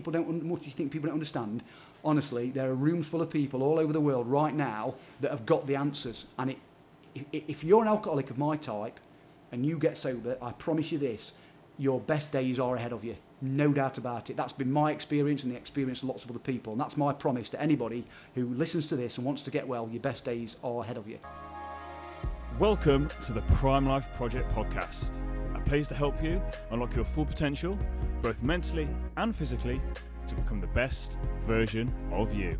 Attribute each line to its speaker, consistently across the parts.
Speaker 1: much you think people don't understand. Honestly, there are rooms full of people all over the world right now that have got the answers. And if you're an alcoholic of my type and you get sober, I promise you this, your best days are ahead of you. No doubt about it. That's been my experience and the experience of lots of other people. And that's my promise to anybody who listens to this and wants to get well. Your best days are ahead of you.
Speaker 2: Welcome to the Prime Life Project podcast, a place to help you unlock your full potential, both mentally and physically, to become the best version of you.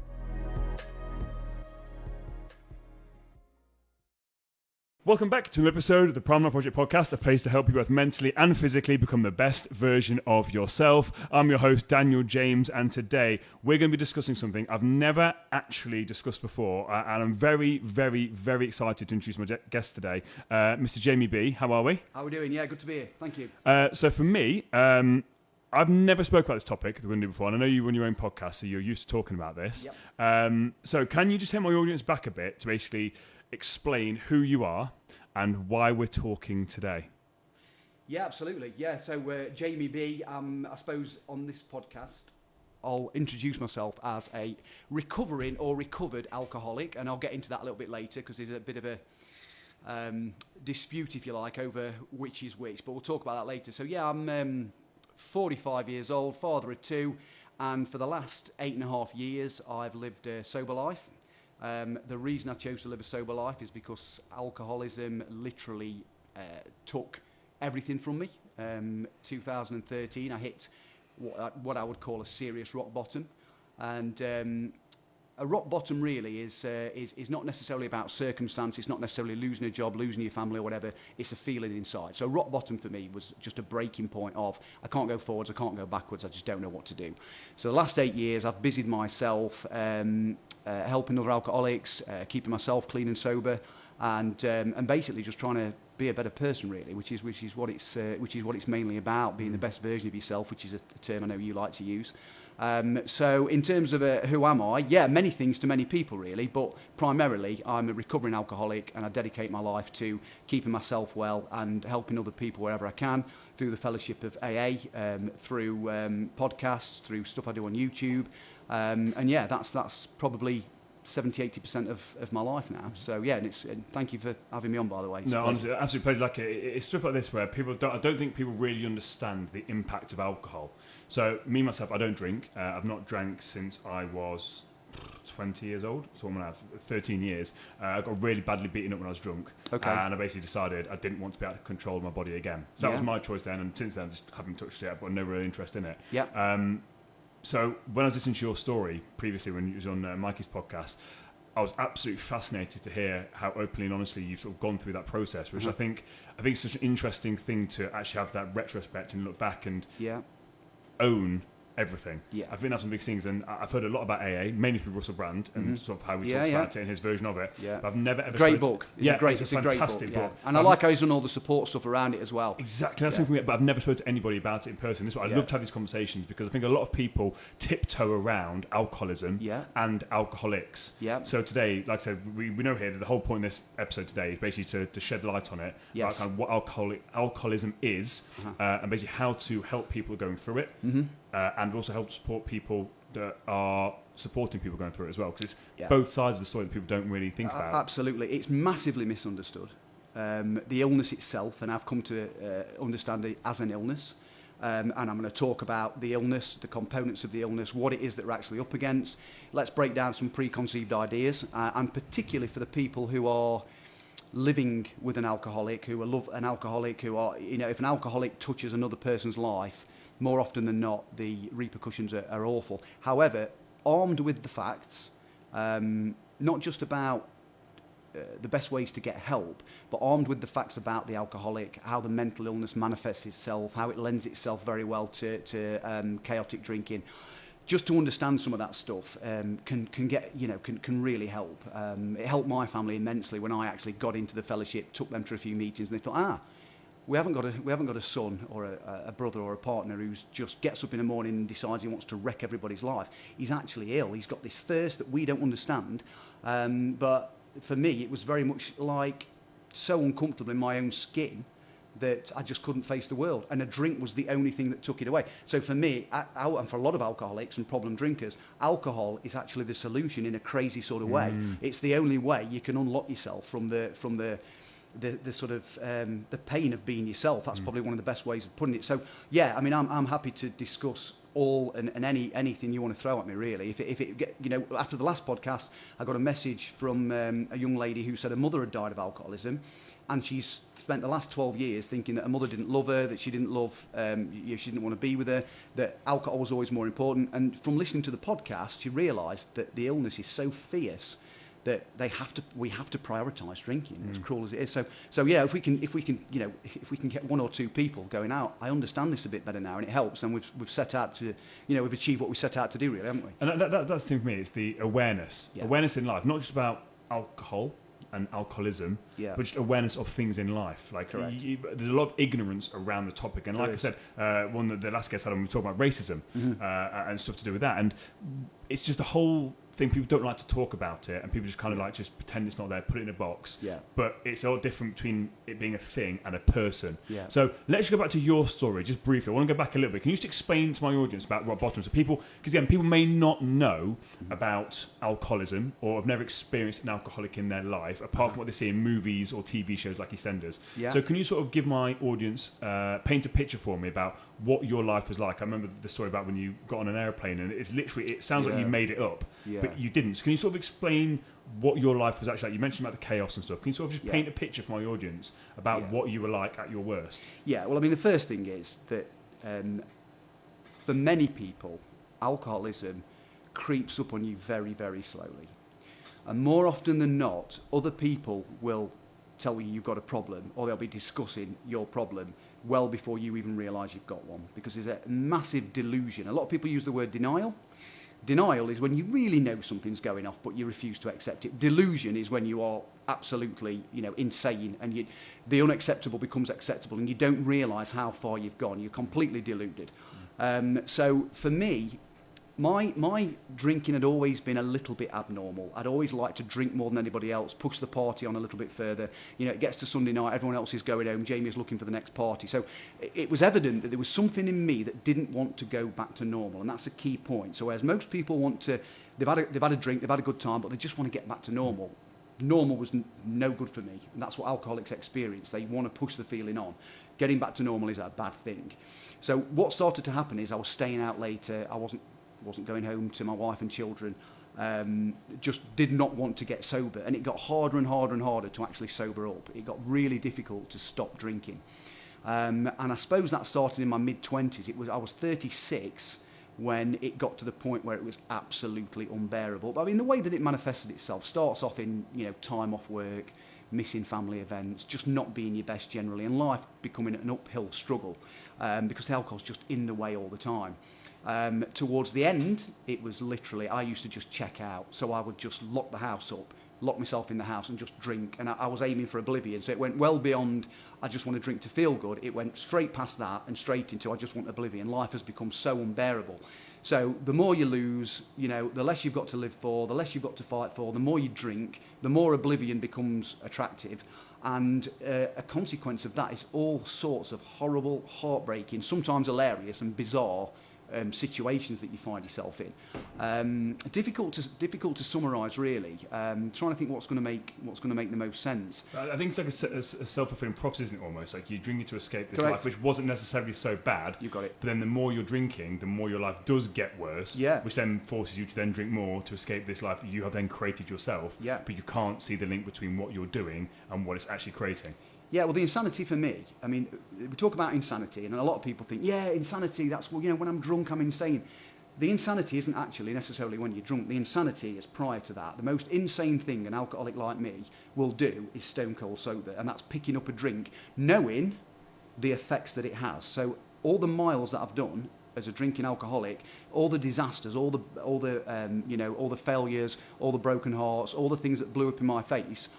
Speaker 2: Welcome back to an episode of the Prime Life Project podcast, a place to help you both mentally and physically become the best version of yourself. I'm your host, Daniel James, and today we're going to be discussing something I've never actually discussed before, and I'm very, very, very excited to introduce my guest today, Mr. Jamie B. How are we?
Speaker 1: How are we doing? Yeah, good to be here. Thank you.
Speaker 2: So for me, I've never spoke about this topic that we're going to do before, and I know you run your own podcast, so you're used to talking about this.
Speaker 1: Yep.
Speaker 2: So can you just take my audience back a bit to basically explain who you are and why we're talking today?
Speaker 1: Yeah, absolutely. Yeah, so Jamie B, I suppose on this podcast, I'll introduce myself as a recovering or recovered alcoholic, and I'll get into that a little bit later because there's a bit of a dispute, if you like, over which is which, but we'll talk about that later. So yeah, I'm 45 years old, father of two, and for the last 8.5 years, I've lived a sober life. The reason I chose to live a sober life is because alcoholism literally took everything from me. 2013, I hit what I would call a serious rock bottom, and a rock bottom really is not necessarily about circumstance. It's not necessarily losing a job, losing your family or whatever. It's a feeling inside. So rock bottom for me was just a breaking point of I can't go forwards, I can't go backwards, I just don't know what to do. So the last 8 years I've busied myself helping other alcoholics, keeping myself clean and sober, and basically just trying to be a better person really, which is what it's mainly about, being the best version of yourself, which is a term I know you like to use. So in terms of who am I? Yeah, many things to many people really, but primarily I'm a recovering alcoholic, and I dedicate my life to keeping myself well and helping other people wherever I can through the fellowship of AA, through podcasts, through stuff I do on YouTube, and yeah, that's probably 70-80% of my life now. So yeah, and thank you for having me on, by the way.
Speaker 2: No, honestly, absolute pleasure. Like it's stuff like this where I don't think people really understand the impact of alcohol. So me myself, I don't drink. I've not drank since I was 20 years old, so I'm gonna have 13 years. I got really badly beaten up when I was drunk,
Speaker 1: okay.
Speaker 2: And I basically decided I didn't want to be able to control my body again. So that was my choice then, and since then I just haven't touched it. I've got no real interest in it.
Speaker 1: Yeah.
Speaker 2: So when I was listening to your story previously when you was on Mikey's podcast, I was absolutely fascinated to hear how openly and honestly you've sort of gone through that process, which I think is such an interesting thing to actually have that retrospect and look back and own everything.
Speaker 1: Yeah.
Speaker 2: I think that's one of the big things, and I've heard a lot about AA, mainly through Russell Brand and sort of how he talks about it and his version of it.
Speaker 1: Yeah.
Speaker 2: But I've never ever
Speaker 1: great book. It's
Speaker 2: it's
Speaker 1: a
Speaker 2: fantastic
Speaker 1: great book.
Speaker 2: book.
Speaker 1: Yeah. And I like how he's done all the support stuff around it as well.
Speaker 2: Exactly, that's something. But I've never spoken to anybody about it in person. This is why I love to have these conversations, because I think a lot of people tiptoe around alcoholism and alcoholics.
Speaker 1: Yeah.
Speaker 2: So today, like I said, we know here that the whole point of this episode today is basically to shed light on it, about kind of what alcoholism is, and basically how to help people going through it. And also help support people that are supporting people going through it as well, because it's both sides of the story that people don't really think about.
Speaker 1: Absolutely. It's massively misunderstood. The illness itself, and I've come to understand it as an illness, and I'm going to talk about the illness, the components of the illness, what it is that we're actually up against. Let's break down some preconceived ideas, and particularly for the people who are living with an alcoholic, who love an alcoholic, who are, if an alcoholic touches another person's life, more often than not, the repercussions are awful. However, armed with the facts, not just about the best ways to get help, but armed with the facts about the alcoholic, how the mental illness manifests itself, how it lends itself very well to chaotic drinking. Just to understand some of that stuff can really help. It helped my family immensely when I actually got into the fellowship, took them to a few meetings, and they thought, we haven't got a son or a brother or a partner who's just gets up in the morning and decides he wants to wreck everybody's life. He's actually ill. He's got this thirst that we don't understand. But for me, it was very much like so uncomfortable in my own skin that I just couldn't face the world, and a drink was the only thing that took it away. So for me, and for a lot of alcoholics and problem drinkers, alcohol is actually the solution in a crazy sort of way. It's the only way you can unlock yourself from the sort of the pain of being yourself. That's probably one of the best ways of putting it. So yeah, I mean, I'm happy to discuss all and anything you want to throw at me, really. If it after the last podcast, I got a message from a young lady who said her mother had died of alcoholism, and she's spent the last 12 years thinking that her mother didn't love her, that she didn't love, she didn't want to be with her, that alcohol was always more important. And from listening to the podcast, she realised that the illness is so fierce that we have to prioritise drinking, as cruel as it is. So yeah, if we can get one or two people going out, I understand this a bit better now, and it helps. And we've set out to, we've achieved what we set out to do, really, haven't we?
Speaker 2: And that's the thing for me. It's the awareness in life, not just about alcohol and alcoholism, but just awareness of things in life. Like, there's a lot of ignorance around the topic, and like I said, one that the last guest had on, we talked about racism and stuff to do with that, and it's just a whole thing. People don't like to talk about it, and people just kind of like just pretend it's not there, put it in a box. But it's a lot different between it being a thing and a person. So let's go back to your story just briefly. I want to go back a little bit. Can you just explain to my audience about rock bottom? So people, because again, people may not know about alcoholism or have never experienced an alcoholic in their life, apart from what they see in movies or TV shows like EastEnders. So can you sort of give my audience, paint a picture for me about what your life was like? I remember the story about when you got on an airplane, and it's literally, it sounds like you made it up, but you didn't. So can you sort of explain what your life was actually like? You mentioned about the chaos and stuff. Can you sort of just paint a picture for my audience about what you were like at your worst? Yeah,
Speaker 1: well, I mean, the first thing is that for many people, alcoholism creeps up on you very, very slowly. And more often than not, other people will tell you you've got a problem, or they'll be discussing your problem well before you even realise you've got one, because there's a massive delusion. A lot of people use the word denial. Denial is when you really know something's going off, but you refuse to accept it. Delusion is when you are absolutely, insane, and the unacceptable becomes acceptable, and you don't realise how far you've gone. You're completely deluded. So for me, my drinking had always been a little bit abnormal. I'd always liked to drink more than anybody else, push the party on a little bit further. It gets to Sunday night, everyone else is going home, Jamie's looking for the next party. So it was evident that there was something in me that didn't want to go back to normal, and that's a key point. So whereas most people want to, they've had a drink, they've had a good time, but they just want to get back to normal. Normal was no good for me, and that's what alcoholics experience. They want to push the feeling on. Getting back to normal is a bad thing. So what started to happen is I was staying out later. I wasn't going home to my wife and children, just did not want to get sober, and it got harder and harder and harder to actually sober up. It got really difficult to stop drinking, and I suppose that started in my mid-20s. I was 36 when it got to the point where it was absolutely unbearable. But I mean, the way that it manifested itself starts off in time off work, missing family events, just not being your best generally, and life becoming an uphill struggle because the alcohol's just in the way all the time. Towards the end, it was literally, I used to just check out. So I would just lock the house up, lock myself in the house and just drink. And I was aiming for oblivion. So it went well beyond, I just want to drink to feel good. It went straight past that and straight into, I just want oblivion. Life has become so unbearable. So the more you lose, the less you've got to live for, the less you've got to fight for, the more you drink, the more oblivion becomes attractive. And a consequence of that is all sorts of horrible, heartbreaking, sometimes hilarious and bizarre situations that you find yourself in. Difficult to summarise, really. Trying to think what's going to make the most sense.
Speaker 2: I think it's like a self-fulfilling prophecy, isn't it? Almost like you're drinking to escape this
Speaker 1: Correct.
Speaker 2: life, which wasn't necessarily so bad.
Speaker 1: You got it.
Speaker 2: But then the more you're drinking, the more your life does get worse.
Speaker 1: Yeah.
Speaker 2: Which then forces you to then drink more to escape this life that you have then created yourself.
Speaker 1: Yeah.
Speaker 2: But you can't see the link between what you're doing and what it's actually creating.
Speaker 1: Yeah, well, the insanity for me, I mean, we talk about insanity, and a lot of people think, insanity, that's, when I'm drunk, I'm insane. The insanity isn't actually necessarily when you're drunk. The insanity is prior to that. The most insane thing an alcoholic like me will do is stone cold sober, and that's picking up a drink, knowing the effects that it has. So all the miles that I've done as a drinking alcoholic, all the disasters, all the failures, all the broken hearts, all the things that blew up in my face,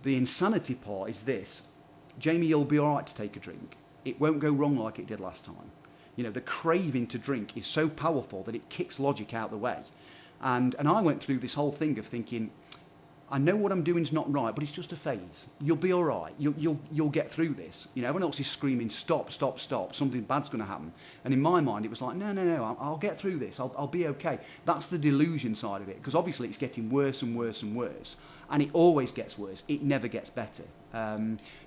Speaker 1: the insanity part is this. Jamie, you'll be all right to take a drink. It won't go wrong like it did last time. The craving to drink is so powerful that it kicks logic out the way. And I went through this whole thing of thinking, I know what I'm doing is not right, but it's just a phase. You'll be all right. You'll get through this. You know, everyone else is screaming, stop, stop, stop. Something bad's going to happen. And in my mind, it was like, no, I'll get through this. I'll be okay. That's the delusion side of it, because obviously it's getting worse and worse and worse, and it always gets worse. It never gets better.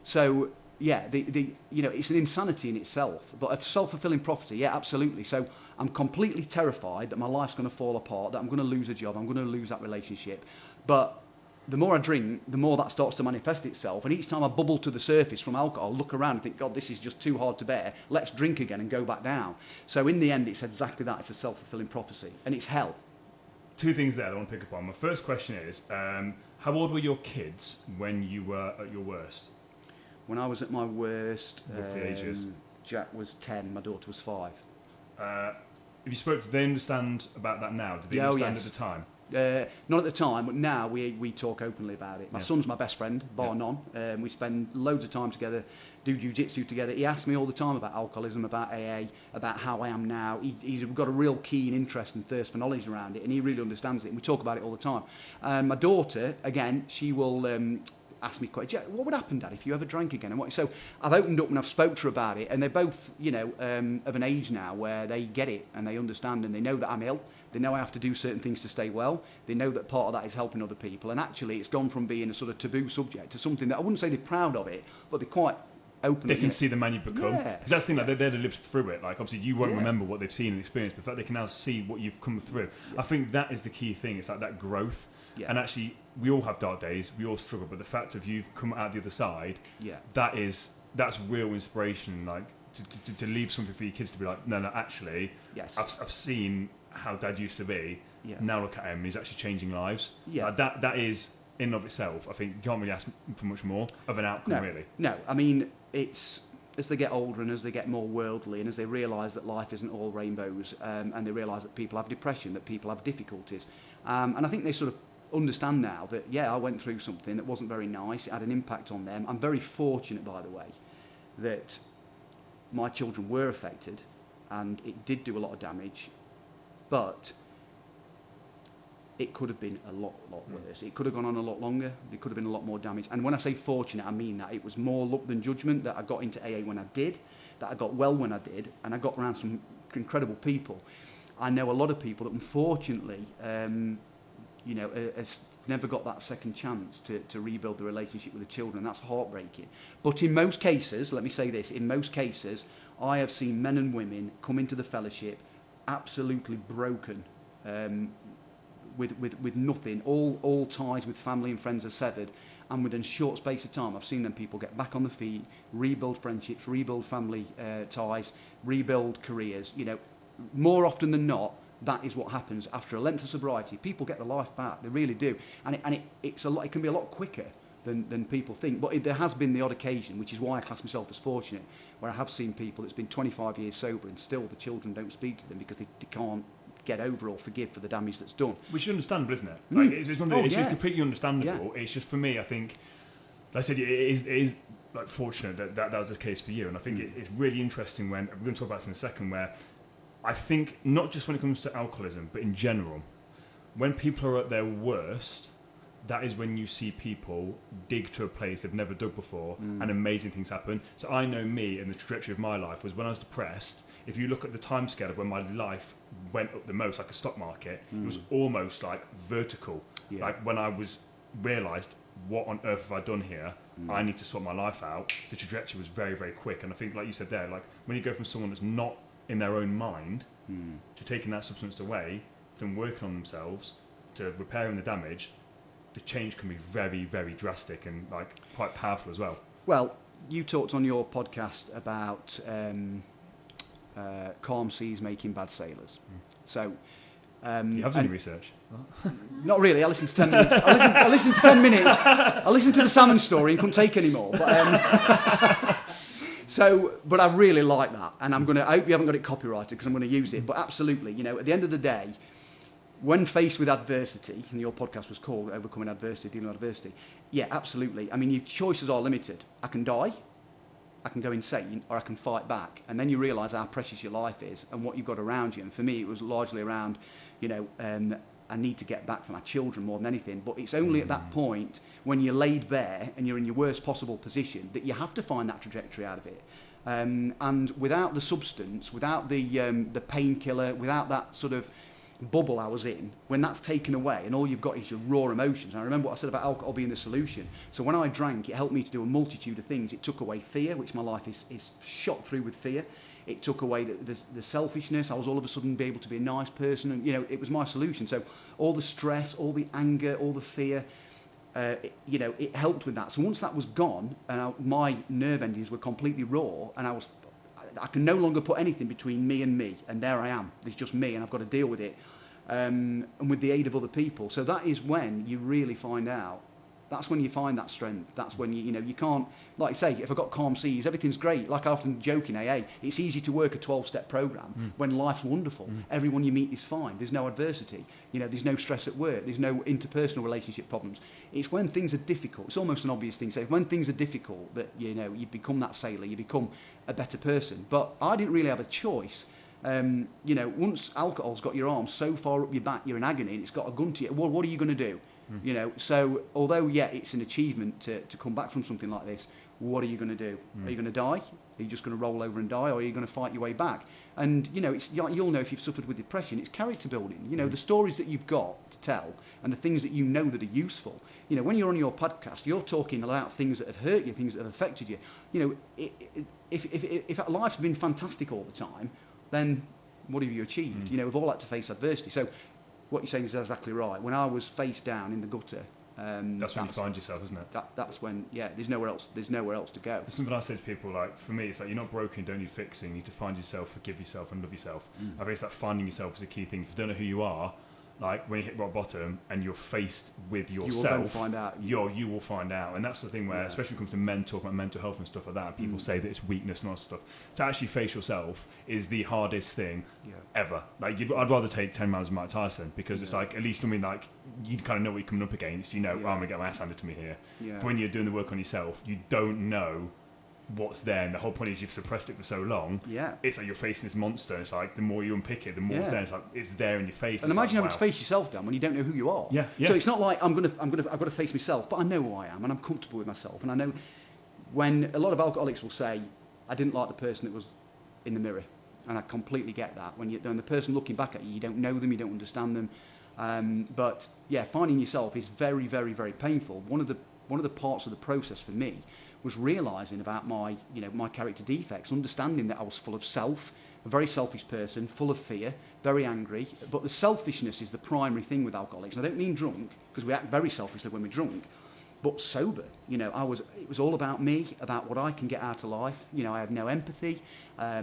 Speaker 1: So yeah, it's an insanity in itself, but a self-fulfilling prophecy. Yeah, absolutely. So I'm completely terrified that my life's going to fall apart, that I'm going to lose a job, I'm going to lose that relationship, but the more I drink, the more that starts to manifest itself. And each time I bubble to the surface from alcohol, look around and think, God, this is just too hard to bear. Let's drink again and go back down. So in the end, it's exactly that. It's a self-fulfilling prophecy. And it's hell.
Speaker 2: Two things there I want to pick up on. My first question is, how old were your kids when you were at your worst?
Speaker 1: When I was at my worst,
Speaker 2: roughly ages.
Speaker 1: Jack was 10, my daughter was 5.
Speaker 2: If you spoke, do they understand about that now? Did they understand at the time?
Speaker 1: Not at the time, but now we talk openly about it. My son's my best friend, bar none. We spend loads of time together, do jiu-jitsu together. He asks me all the time about alcoholism, about AA, about how I am now. He's got a real keen interest and thirst for knowledge around it, and he really understands it, and we talk about it all the time. My daughter, again, she will ask me, what would happen, Dad, if you ever drank again? And so I've opened up and I've spoke to her about it, and they're both, of an age now where they get it and they understand, and they know that I'm ill. They know I have to do certain things to stay well. They know that part of that is helping other people. And actually, it's gone from being a sort of taboo subject to something that I wouldn't say they're proud of it, but they're quite open.
Speaker 2: They can see the man you've become.
Speaker 1: Yeah.
Speaker 2: Because that's the thing, like, they've lived through it. Like, obviously, you won't remember what they've seen and experienced, but the fact they can now see what you've come through. Yeah. I think that is the key thing. It's like that growth. Yeah. And actually, we all have dark days. We all struggle. But the fact of you've come out the other side, that's real inspiration. Like, to leave something for your kids to be like, no, actually, I've seen how Dad used to be. Yeah. Now look at him, he's actually changing lives. Yeah. That is, in and of itself, I think you can't really ask for much more of an outcome, really.
Speaker 1: No, I mean, it's as they get older and as they get more worldly and as they realise that life isn't all rainbows, and they realise that people have depression, that people have difficulties. And I think they sort of understand now that, I went through something that wasn't very nice, it had an impact on them. I'm very fortunate, by the way, that my children were affected and it did do a lot of damage, but it could have been a lot worse. It could have gone on a lot longer. There could have been a lot more damage. And when I say fortunate, I mean that it was more luck than judgment that I got into AA when I did, that I got well when I did, and I got around some incredible people. I know a lot of people that unfortunately, has never got that second chance to rebuild the relationship with the children. That's heartbreaking. But in most cases, let me say this, in most cases, I have seen men and women come into the fellowship absolutely broken, with nothing. All ties with family and friends are severed, and within a short space of time I've seen them people get back on the feet, rebuild friendships, rebuild family ties, rebuild careers. More often than not, that is what happens after a length of sobriety. People get their life back, they really do, and it's a lot. It can be a lot quicker than people think. But there has been the odd occasion, which is why I class myself as fortunate, where I have seen people that's been 25 years sober and still the children don't speak to them because they can't get over or forgive for the damage that's done.
Speaker 2: Which is understandable, isn't it? Like, it's completely understandable. Yeah. It's just, for me, I think, like I said, it is like fortunate that was the case for you. And I think it's really interesting when, we're going to talk about this in a second, where I think, not just when it comes to alcoholism, but in general, when people are at their worst, that is when you see people dig to a place they've never dug before, and amazing things happen. So I know me, and the trajectory of my life was when I was depressed. If you look at the time scale of when my life went up the most, like a stock market, it was almost like vertical. Yeah. Like when I realised, what on earth have I done here? I need to sort my life out. The trajectory was very, very quick. And I think, like you said there, like when you go from someone that's not in their own mind to taking that substance away, to them working on themselves, to repairing the damage, the change can be very, very drastic and like quite powerful as well.
Speaker 1: Well, you talked on your podcast about calm seas making bad sailors. So,
Speaker 2: you have done any research?
Speaker 1: Not really. I listened to 10 minutes. I listened to 10 minutes. I listened to the salmon story and couldn't take any more. But, but I really like that, and I hope you haven't got it copyrighted because I'm going to use it. But absolutely, at the end of the day, when faced with adversity, and your podcast was called Overcoming Adversity, Dealing with Adversity, yeah, absolutely. I mean, your choices are limited. I can die, I can go insane, or I can fight back. And then you realise how precious your life is and what you've got around you. And for me, it was largely around, I need to get back for my children more than anything. But it's only at that point when you're laid bare and you're in your worst possible position that you have to find that trajectory out of it. And without the substance, without the painkiller, without that sort of bubble I was in, when that's taken away and all you've got is your raw emotions. And I remember what I said about alcohol being the solution. So when I drank, it helped me to do a multitude of things. It took away fear, which my life is shot through with fear. It took away the selfishness. I was all of a sudden be able to be a nice person, and it was my solution. So all the stress, all the anger, all the fear, it helped with that. So once that was gone, and my nerve endings were completely raw, and I can no longer put anything between me, and there I am. There's just me, and I've got to deal with it, and with the aid of other people. So that is when you really find out. That's when you find that strength. That's when you can't, like I say, if I've got calm seas, everything's great. Like I often joke in AA, it's easy to work a 12-step program when life's wonderful. Everyone you meet is fine. There's no adversity. There's no stress at work. There's no interpersonal relationship problems. It's when things are difficult. It's almost an obvious thing to say. When things are difficult, that you become that sailor. You become a better person. But I didn't really have a choice. Once alcohol's got your arms so far up your back, you're in agony, and it's got a gun to you. Well, what are you going to do? So although it's an achievement to come back from something like this, what are you going to do? Are you going to die? Are you just going to roll over and die, or are you going to fight your way back? And you'll know if you've suffered with depression, it's character building. The stories that you've got to tell and the things that you know that are useful. When you're on your podcast, you're talking about things that have hurt you, things that have affected you. If life's been fantastic all the time, then what have you achieved? We've all had to face adversity. So what you're saying is exactly right. When I was face down in the gutter,
Speaker 2: that's when you find yourself, isn't it?
Speaker 1: That's when, there's nowhere else to go.
Speaker 2: There's something I say to people, like, for me, it's like, you're not broken, you don't need fixing. You need to find yourself, forgive yourself, and love yourself. I think it's that finding yourself is a key thing. If you don't know who you are, like when you hit rock bottom and you're faced with yourself,
Speaker 1: you will then find out.
Speaker 2: You will find out. And that's the thing where, especially when it comes to men talking about mental health and stuff like that, people say that it's weakness and all that stuff. To actually face yourself is the hardest thing ever. Like, I'd rather take 10 rounds of Mike Tyson, because it's like, at least, you kind of know what you're coming up against. I'm going to get my ass handed to me here. But when you're doing the work on yourself, you don't know what's there, and the whole point is you've suppressed it for so long. It's like you're facing this monster, and it's like the more you unpick it, the more it's there. It's like it's there in your face.
Speaker 1: And imagine having to face yourself, Dan, when you don't know who you are. So it's not like I've got to face myself, but I know who I am, and I'm comfortable with myself. And I know when a lot of alcoholics will say, "I didn't like the person that was in the mirror," and I completely get that. When the person looking back at you, you don't know them, you don't understand them. But finding yourself is very, very, very painful. One of the parts of the process for me was realising about my character defects, understanding that I was full of self, a very selfish person, full of fear, very angry. But the selfishness is the primary thing with alcoholics. And I don't mean drunk, because we act very selfishly when we're drunk, but sober. It was all about me, about what I can get out of life. I had no empathy. I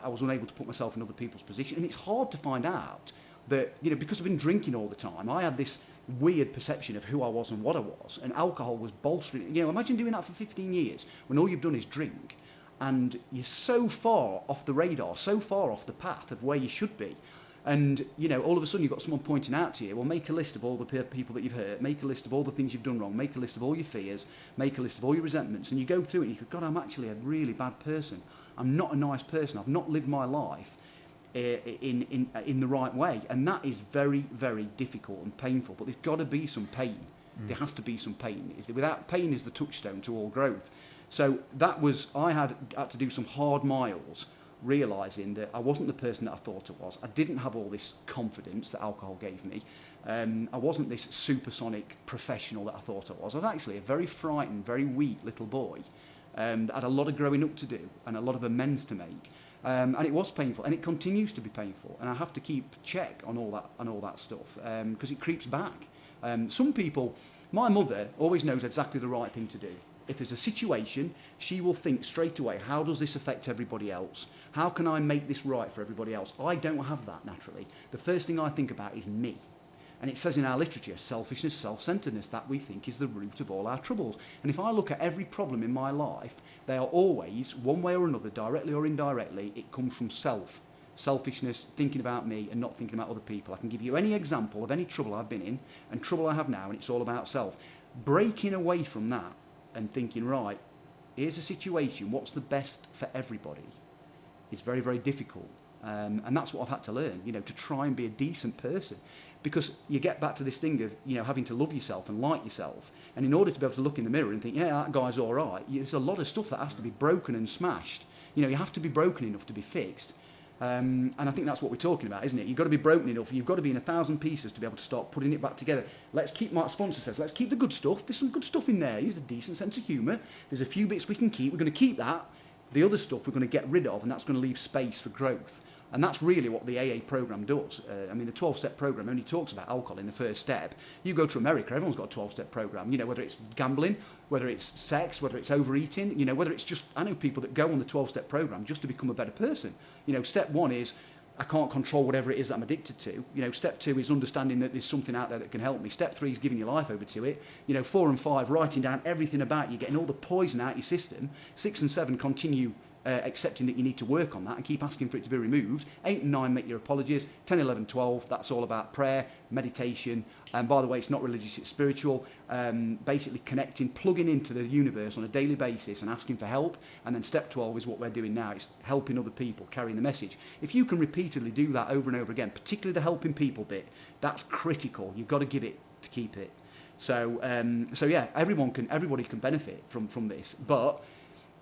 Speaker 1: was unable to put myself in other people's position. And it's hard to find out that, because I've been drinking all the time, I had this weird perception of who I was and what I was, and alcohol was bolstering. Imagine doing that for 15 years when all you've done is drink, and you're so far off the radar, so far off the path of where you should be. And all of a sudden you've got someone pointing out to you, well, make a list of all the people that you've hurt, make a list of all the things you've done wrong, make a list of all your fears, make a list of all your resentments, and you go through it and you go, God, I'm actually a really bad person. I'm not a nice person. I've not lived my life in the right way, and that is very, very difficult and painful. But there's got to be some pain. There has to be some pain. Without pain is the touchstone to all growth. So I had to do some hard miles, realising that I wasn't the person that I thought I was. I didn't have all this confidence that alcohol gave me. I wasn't this supersonic professional that I thought I was. I was actually a very frightened, very weak little boy that had a lot of growing up to do and a lot of amends to make. And it was painful, and it continues to be painful, and I have to keep check on all that stuff because it creeps back. Some people, my mother always knows exactly the right thing to do. If there's a situation, she will think straight away, how does this affect everybody else? How can I make this right for everybody else? I don't have that naturally. The first thing I think about is me. And it says in our literature, selfishness, self-centeredness, that we think is the root of all our troubles. And if I look at every problem in my life, they are always, one way or another, directly or indirectly, it comes from selfishness, thinking about me and not thinking about other people. I can give you any example of any trouble I've been in and trouble I have now, and it's all about self. Breaking away from that and thinking, right, here's a situation, what's the best for everybody, is very, very difficult. And that's what I've had to learn, to try and be a decent person. Because you get back to this thing of, having to love yourself and like yourself. And in order to be able to look in the mirror and think, yeah, that guy's all right, there's a lot of stuff that has to be broken and smashed. You have to be broken enough to be fixed. And I think that's what we're talking about, isn't it? You've got to be broken enough. You've got to be in 1,000 pieces to be able to start putting it back together. Let's keep, my sponsor says, let's keep the good stuff. There's some good stuff in there. There's a decent sense of humour. There's a few bits we can keep. We're going to keep that. The other stuff we're going to get rid of, and that's going to leave space for growth. And that's really what the AA program does. The 12-step program only talks about alcohol in the first step. You go to America, everyone's got a 12-step program. Whether it's gambling, whether it's sex, whether it's overeating, whether it's just, I know people that go on the 12-step program just to become a better person. Step 1 is, I can't control whatever it is that I'm addicted to. Step 2 is understanding that there's something out there that can help me. Step 3 is giving your life over to it. 4 and 5, writing down everything about you, getting all the poison out your system. 6 and 7, continue accepting that you need to work on that and keep asking for it to be removed. 8 and 9, make your apologies. 10, 11, 12, that's all about prayer, meditation. And by the way, it's not religious, it's spiritual. Basically connecting, plugging into the universe on a daily basis and asking for help. And then step 12 is what we're doing now. It's helping other people, carrying the message. If you can repeatedly do that over and over again, particularly the helping people bit, that's critical. You've got to give it to keep it. So yeah, everybody can benefit from this. But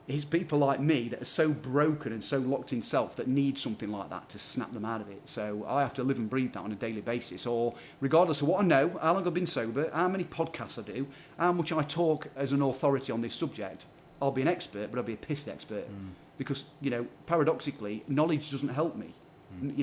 Speaker 1: it's people like me that are so broken and so locked in self that need something like that to snap them out of it. So I have to live and breathe that on a daily basis, or regardless of what I know, how long I've been sober, how many podcasts I do, how much I talk as an authority on this subject, I'll be an expert, but I'll be a pissed expert. Because, paradoxically, knowledge doesn't help me.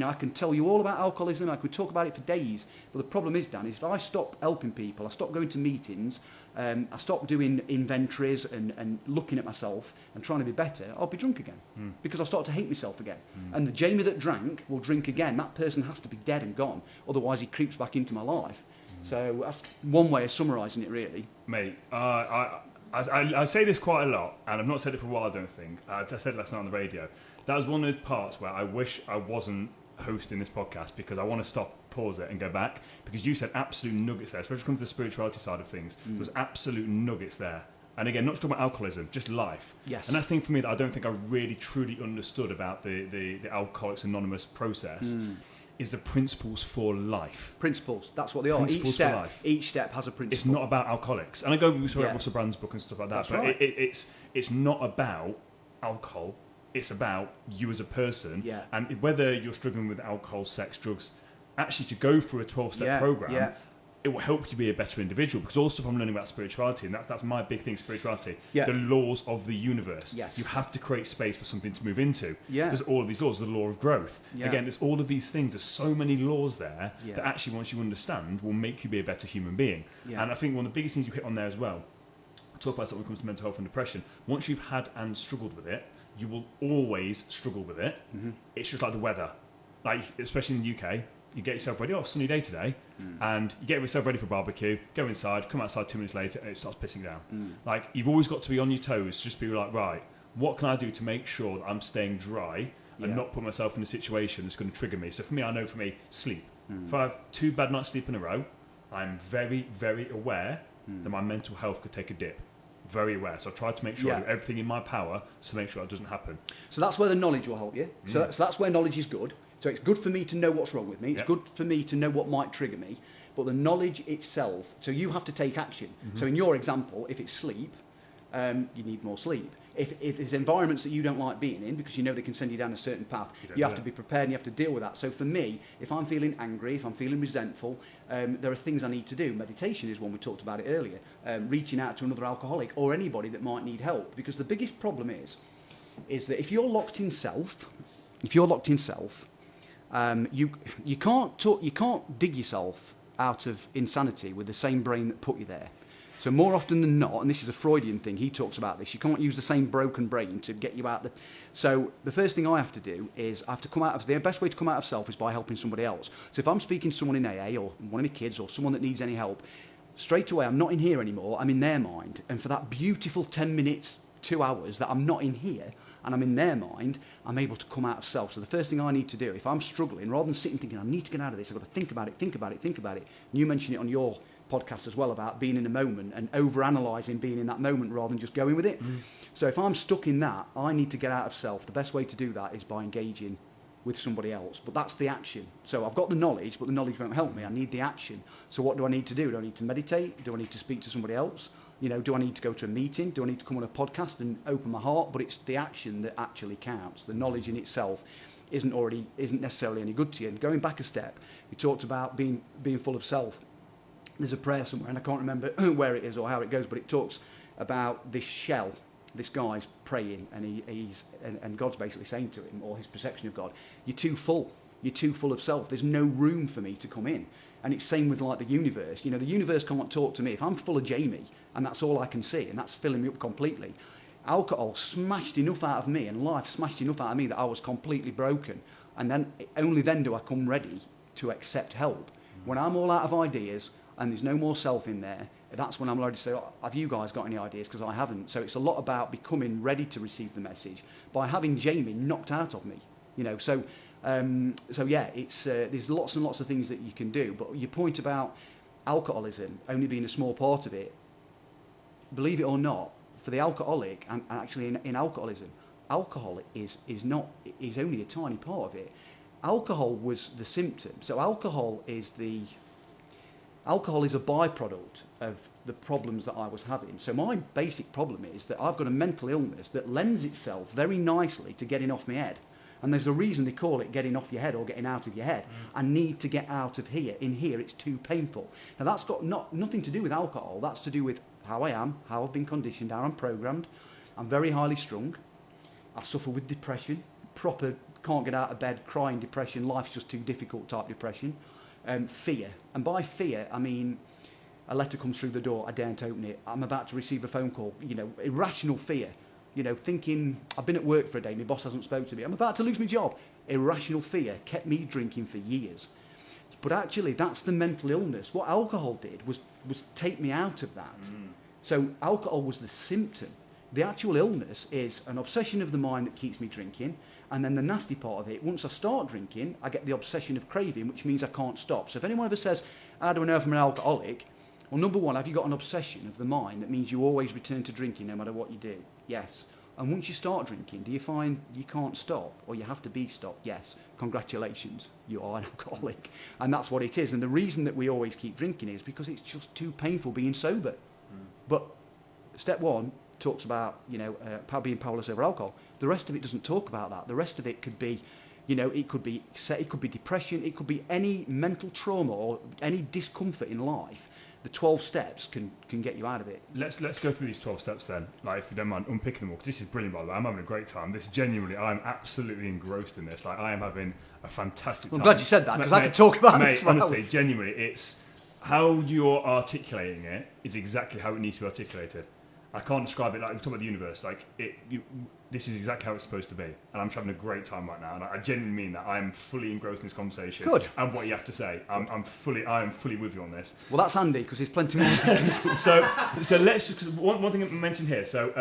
Speaker 1: I can tell you all about alcoholism, I could talk about it for days, but the problem is, Dan, is if I stop helping people, I stop going to meetings, I stop doing inventories and looking at myself and trying to be better, I'll be drunk again. Because I'll start to hate myself again. And the Jamie that drank will drink again. That person has to be dead and gone, otherwise he creeps back into my life. So that's one way of summarising it, really.
Speaker 2: Mate, I say this quite a lot, and I've not said it for a while, I don't think. I said it last night on the radio. That was one of those parts where I wish I wasn't hosting this podcast, because I want to stop, pause it and go back, because you said absolute nuggets there, especially when it comes to the spirituality side of things. There was absolute nuggets there. And again, not just talking about alcoholism, just life.
Speaker 1: Yes.
Speaker 2: And that's the thing for me that I don't think I really truly understood about the Alcoholics Anonymous process. Is the principles for life.
Speaker 1: Principles, that's what they are.
Speaker 2: Principles for life.
Speaker 1: Each step has a principle.
Speaker 2: It's not about alcoholics. And I go with Russell Brand's book and stuff like that.
Speaker 1: That's
Speaker 2: but
Speaker 1: right.
Speaker 2: It's not about alcohol. It's about you as a person.
Speaker 1: Yeah.
Speaker 2: And whether you're struggling with alcohol, sex, drugs, actually to go through a 12-step program, it will help you be a better individual. Because also, if I'm learning about spirituality, and that's my big thing, spirituality, the laws of the universe.
Speaker 1: Yes.
Speaker 2: You have to create space for something to move into.
Speaker 1: Yeah.
Speaker 2: There's all of these laws, the law of growth.
Speaker 1: Yeah.
Speaker 2: Again, there's all of these things. There's so many laws there that actually, once you understand, will make you be a better human being. Yeah. And I think one of the biggest things you hit on there as well, talk about stuff when it comes to mental health and depression, once you've had and struggled with it, you will always struggle with it. It's just like the weather. Like, especially in the UK, you get yourself ready, sunny day today, and you get yourself ready for barbecue, go inside, come outside 2 minutes later, and it starts pissing down. Like, you've always got to be on your toes, just be like, right, what can I do to make sure that I'm staying dry and not put myself in a situation that's going to trigger me? So for me, I know sleep. If I have 2 bad nights sleep in a row, I'm very, very aware that my mental health could take a dip. Very aware. So I try to make sure I do everything in my power to make sure that doesn't happen.
Speaker 1: So that's where the knowledge will help you. So that's where knowledge is good. So it's good for me to know what's wrong with me. It's good for me to know what might trigger me. But the knowledge itself, so you have to take action. So in your example, if it's sleep, you need more sleep. If there's environments that you don't like being in because you know they can send you down a certain path, you have to be prepared and you have to deal with that. So for me, if I'm feeling angry, if I'm feeling resentful, there are things I need to do. Meditation is one, we talked about it earlier. Reaching out to another alcoholic or anybody that might need help. Because the biggest problem is that if you're locked in self, you can't dig yourself out of insanity with the same brain that put you there. So more often than not, and this is a Freudian thing, he talks about this, you can't use the same broken brain to get you out. So the first thing I have to do is I have to come out of, the best way to come out of self is by helping somebody else. So if I'm speaking to someone in AA or one of my kids or someone that needs any help, straight away I'm not in here anymore, I'm in their mind. And for that beautiful 10 minutes, 2 hours that I'm not in here and I'm in their mind, I'm able to come out of self. So the first thing I need to do, if I'm struggling, rather than sitting thinking, I need to get out of this, I've got to think about it. And you mentioned it on your podcast as well about being in the moment and over-analysing being in that moment rather than just going with it. So if I'm stuck in that, I need to get out of self. The best way to do that is by engaging with somebody else, but that's the action. So I've got the knowledge, but the knowledge won't help me. I need the action. So what do I need to do? Do I need to meditate? Do I need to speak to somebody else? Do I need to go to a meeting? Do I need to come on a podcast and open my heart? But it's the action that actually counts. The knowledge in itself isn't necessarily any good to you. And going back a step, you talked about being full of self. There's a prayer somewhere, and I can't remember where it is or how it goes, but it talks about this shell. This guy's praying, and God's basically saying to him, or his perception of God, you're too full. You're too full of self. There's no room for me to come in. And it's same with like the universe. The universe can't talk to me. If I'm full of Jamie, and that's all I can see, and that's filling me up completely, alcohol smashed enough out of me, and life smashed enough out of me that I was completely broken. And then only then do I come ready to accept help. When I'm all out of ideas, and there's no more self in there, that's when I'm ready to say, have you guys got any ideas? Because I haven't. So it's a lot about becoming ready to receive the message by having Jamie knocked out of me. So yeah, it's there's lots and lots of things that you can do. But your point about alcoholism only being a small part of it, believe it or not, for the alcoholic, and actually in alcoholism, alcohol is only a tiny part of it. Alcohol was the symptom. So alcohol is a byproduct of the problems that I was having. So my basic problem is that I've got a mental illness that lends itself very nicely to getting off my head. And there's a reason they call it getting off your head or getting out of your head. I need to get out of here. In here, it's too painful. Now, that's got nothing to do with alcohol. That's to do with how I am, how I've been conditioned, how I'm programmed. I'm very highly strung. I suffer with depression, proper can't get out of bed, crying depression, life's just too difficult type depression. Fear. And by fear, I mean a letter comes through the door, I daren't open it. I'm about to receive a phone call. Irrational fear. Thinking, I've been at work for a day, my boss hasn't spoken to me, I'm about to lose my job. Irrational fear kept me drinking for years. But actually, that's the mental illness. What alcohol did was take me out of that. So alcohol was the symptom. The actual illness is an obsession of the mind that keeps me drinking. And then the nasty part of it, once I start drinking, I get the obsession of craving, which means I can't stop. So if anyone ever says, how do I know if I'm an alcoholic? Well, number one, have you got an obsession of the mind that means you always return to drinking no matter what you do? Yes. And once you start drinking, do you find you can't stop or you have to be stopped? Yes. Congratulations, you are an alcoholic. And that's what it is. And the reason that we always keep drinking is because it's just too painful being sober. But step one talks about, being powerless over alcohol. The rest of it doesn't talk about that. The rest of it could be, it could be depression, it could be any mental trauma or any discomfort in life. The 12 steps can get you out of it.
Speaker 2: Let's go through these 12 steps then, if you don't mind unpicking them all, because this is brilliant, by the way. I'm having a great time. This genuinely, I'm absolutely engrossed in this. I am having a fantastic time.
Speaker 1: I'm glad you said that, because I could talk about this.
Speaker 2: Honestly, genuinely, it's how you're articulating it is exactly how it needs to be articulated. I can't describe it. Like we're talking about the universe. This is exactly how it's supposed to be, and I'm just having a great time right now. And I genuinely mean that. I am fully engrossed in this conversation.
Speaker 1: Good.
Speaker 2: And what you have to say, I am fully with you on this.
Speaker 1: Well, that's handy because there's plenty more.
Speaker 2: So let's just one thing I mentioned here. So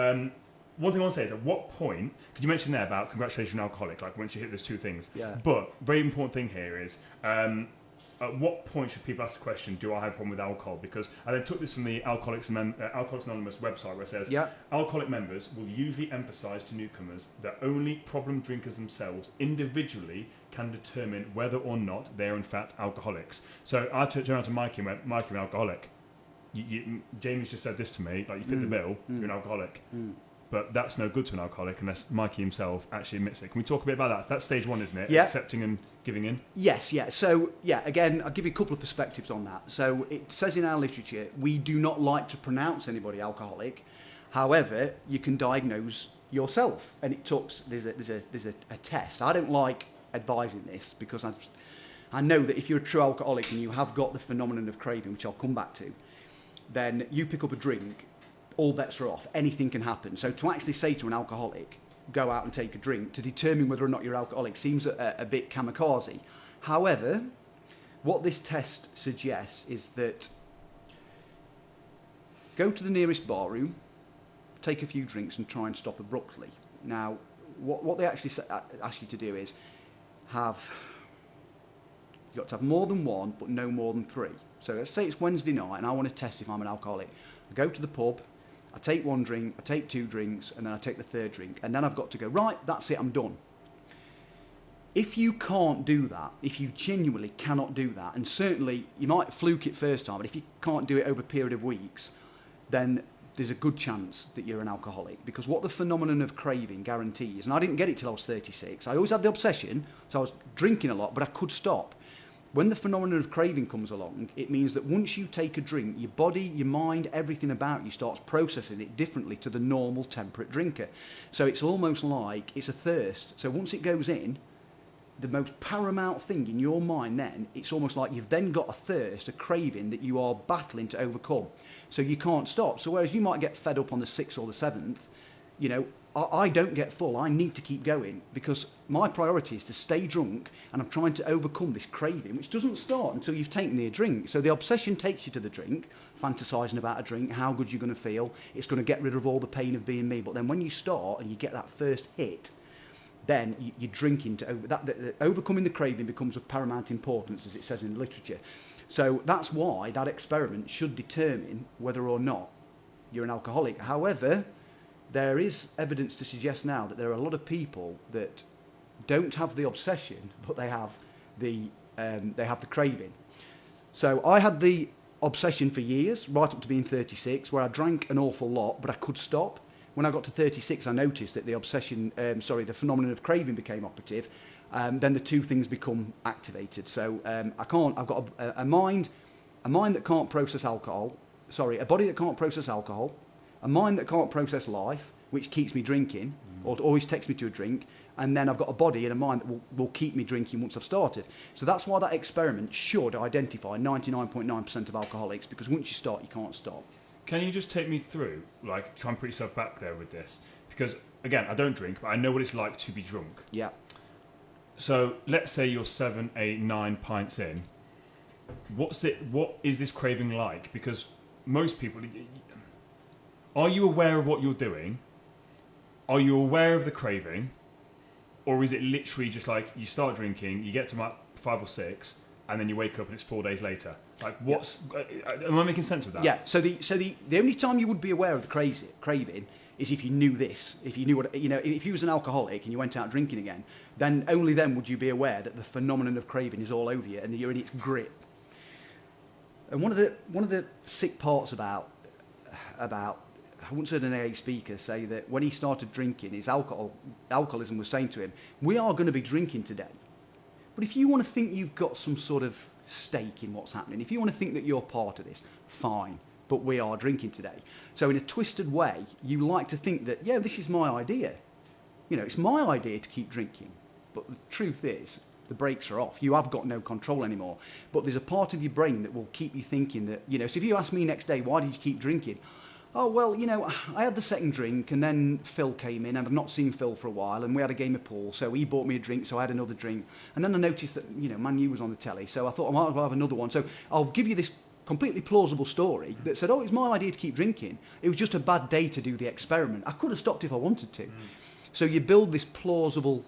Speaker 2: one thing I want to say is at what point? Because you mentioned there about congratulations, you're an alcoholic. Like once you hit those two things.
Speaker 1: Yeah.
Speaker 2: But very important thing here is. At what point should people ask the question, do I have a problem with alcohol? Because I then took this from the Alcoholics Anonymous website where it says, alcoholic members will usually emphasise to newcomers that only problem drinkers themselves individually can determine whether or not they are in fact alcoholics. So I turned around to Mikey and went, Mikey, you're an alcoholic. Jamie's just said this to me, you fit the bill, you're an alcoholic. But that's no good to an alcoholic unless Mikey himself actually admits it. Can we talk a bit about that? That's stage one, isn't it?
Speaker 1: Yeah.
Speaker 2: Accepting and giving in?
Speaker 1: Yes, yeah. So, again, I'll give you a couple of perspectives on that. So it says in our literature, we do not like to pronounce anybody alcoholic. However, you can diagnose yourself. And it talks, there's a test. I don't like advising this because I know that if you're a true alcoholic and you have got the phenomenon of craving, which I'll come back to, then you pick up a drink, all bets are off. Anything can happen. So to actually say to an alcoholic, go out and take a drink to determine whether or not you're alcoholic seems a bit kamikaze. However, what this test suggests is that go to the nearest bar room, take a few drinks and try and stop abruptly. Now, what they actually ask you to do is you've got to have more than one, but no more than three. So let's say it's Wednesday night and I want to test if I'm an alcoholic. I go to the pub, I take one drink, I take two drinks, and then I take the third drink. And then I've got to go, right, that's it, I'm done. if you can't do that, if you genuinely cannot do that, and certainly you might fluke it first time, but if you can't do it over a period of weeks, then there's a good chance that you're an alcoholic. Because what the phenomenon of craving guarantees, and I didn't get it till I was 36, I always had the obsession, so I was drinking a lot, but I could stop. When the phenomenon of craving comes along, it means that once you take a drink, your body, your mind, everything about you starts processing it differently to the normal temperate drinker. So it's almost like it's a thirst. So once it goes in, the most paramount thing in your mind then, it's almost like you've then got a thirst, a craving that you are battling to overcome. So you can't stop. So whereas you might get fed up on the 6th or the 7th, you know, I don't get full. I need to keep going because my priority is to stay drunk, and I'm trying to overcome this craving, which doesn't start until you've taken the drink. So the obsession takes you to the drink, fantasizing about a drink, how good you're going to feel. It's going to get rid of all the pain of being me. But then when you start and you get that first hit, then you're drinking to overcoming the craving becomes of paramount importance, as it says in the literature. So that's why that experiment should determine whether or not you're an alcoholic. However, there is evidence to suggest now that there are a lot of people that don't have the obsession, but they have the craving. So I had the obsession for years, right up to being 36, where I drank an awful lot, but I could stop. When I got to 36, I noticed that the the phenomenon of craving became operative. Then the two things become activated. So I've got a mind that can't process alcohol. A body that can't process alcohol. A mind that can't process life, which keeps me drinking, or always takes me to a drink. And then I've got a body and a mind that will keep me drinking once I've started. So that's why that experiment should identify 99.9% of alcoholics, because once you start, you can't stop.
Speaker 2: Can you just take me through, like, try and put yourself back there with this? Because, again, I don't drink, but I know what it's like to be drunk.
Speaker 1: Yeah.
Speaker 2: So let's say you're 7, 8, 9 pints in. What is this craving like? Because most people... Are you aware of what you're doing? Are you aware of the craving? Or is it literally just like you start drinking, you get to about 5 or 6, and then you wake up and it's 4 days later? Like, am I making sense of that?
Speaker 1: Yeah. So the only time you would be aware of the craving is if you knew this. If you knew what, if you was an alcoholic and you went out drinking again, then only then would you be aware that the phenomenon of craving is all over you and that you're in its grip. And one of the sick parts about I once heard an AA speaker say that when he started drinking, his alcoholism was saying to him, "We are going to be drinking today. But if you want to think you've got some sort of stake in what's happening, if you want to think that you're part of this, fine, but we are drinking today." So in a twisted way, you like to think that, yeah, this is my idea. It's my idea to keep drinking. But the truth is, the brakes are off. You have got no control anymore. But there's a part of your brain that will keep you thinking that, so if you ask me next day, why did you keep drinking? Oh, well, I had the second drink and then Phil came in and I've not seen Phil for a while and we had a game of pool, so he bought me a drink, so I had another drink. And then I noticed that, Man U was on the telly, so I thought I might as well have another one. So I'll give you this completely plausible story that said, oh, it's my idea to keep drinking. It was just a bad day to do the experiment. I could have stopped if I wanted to. So you build this plausible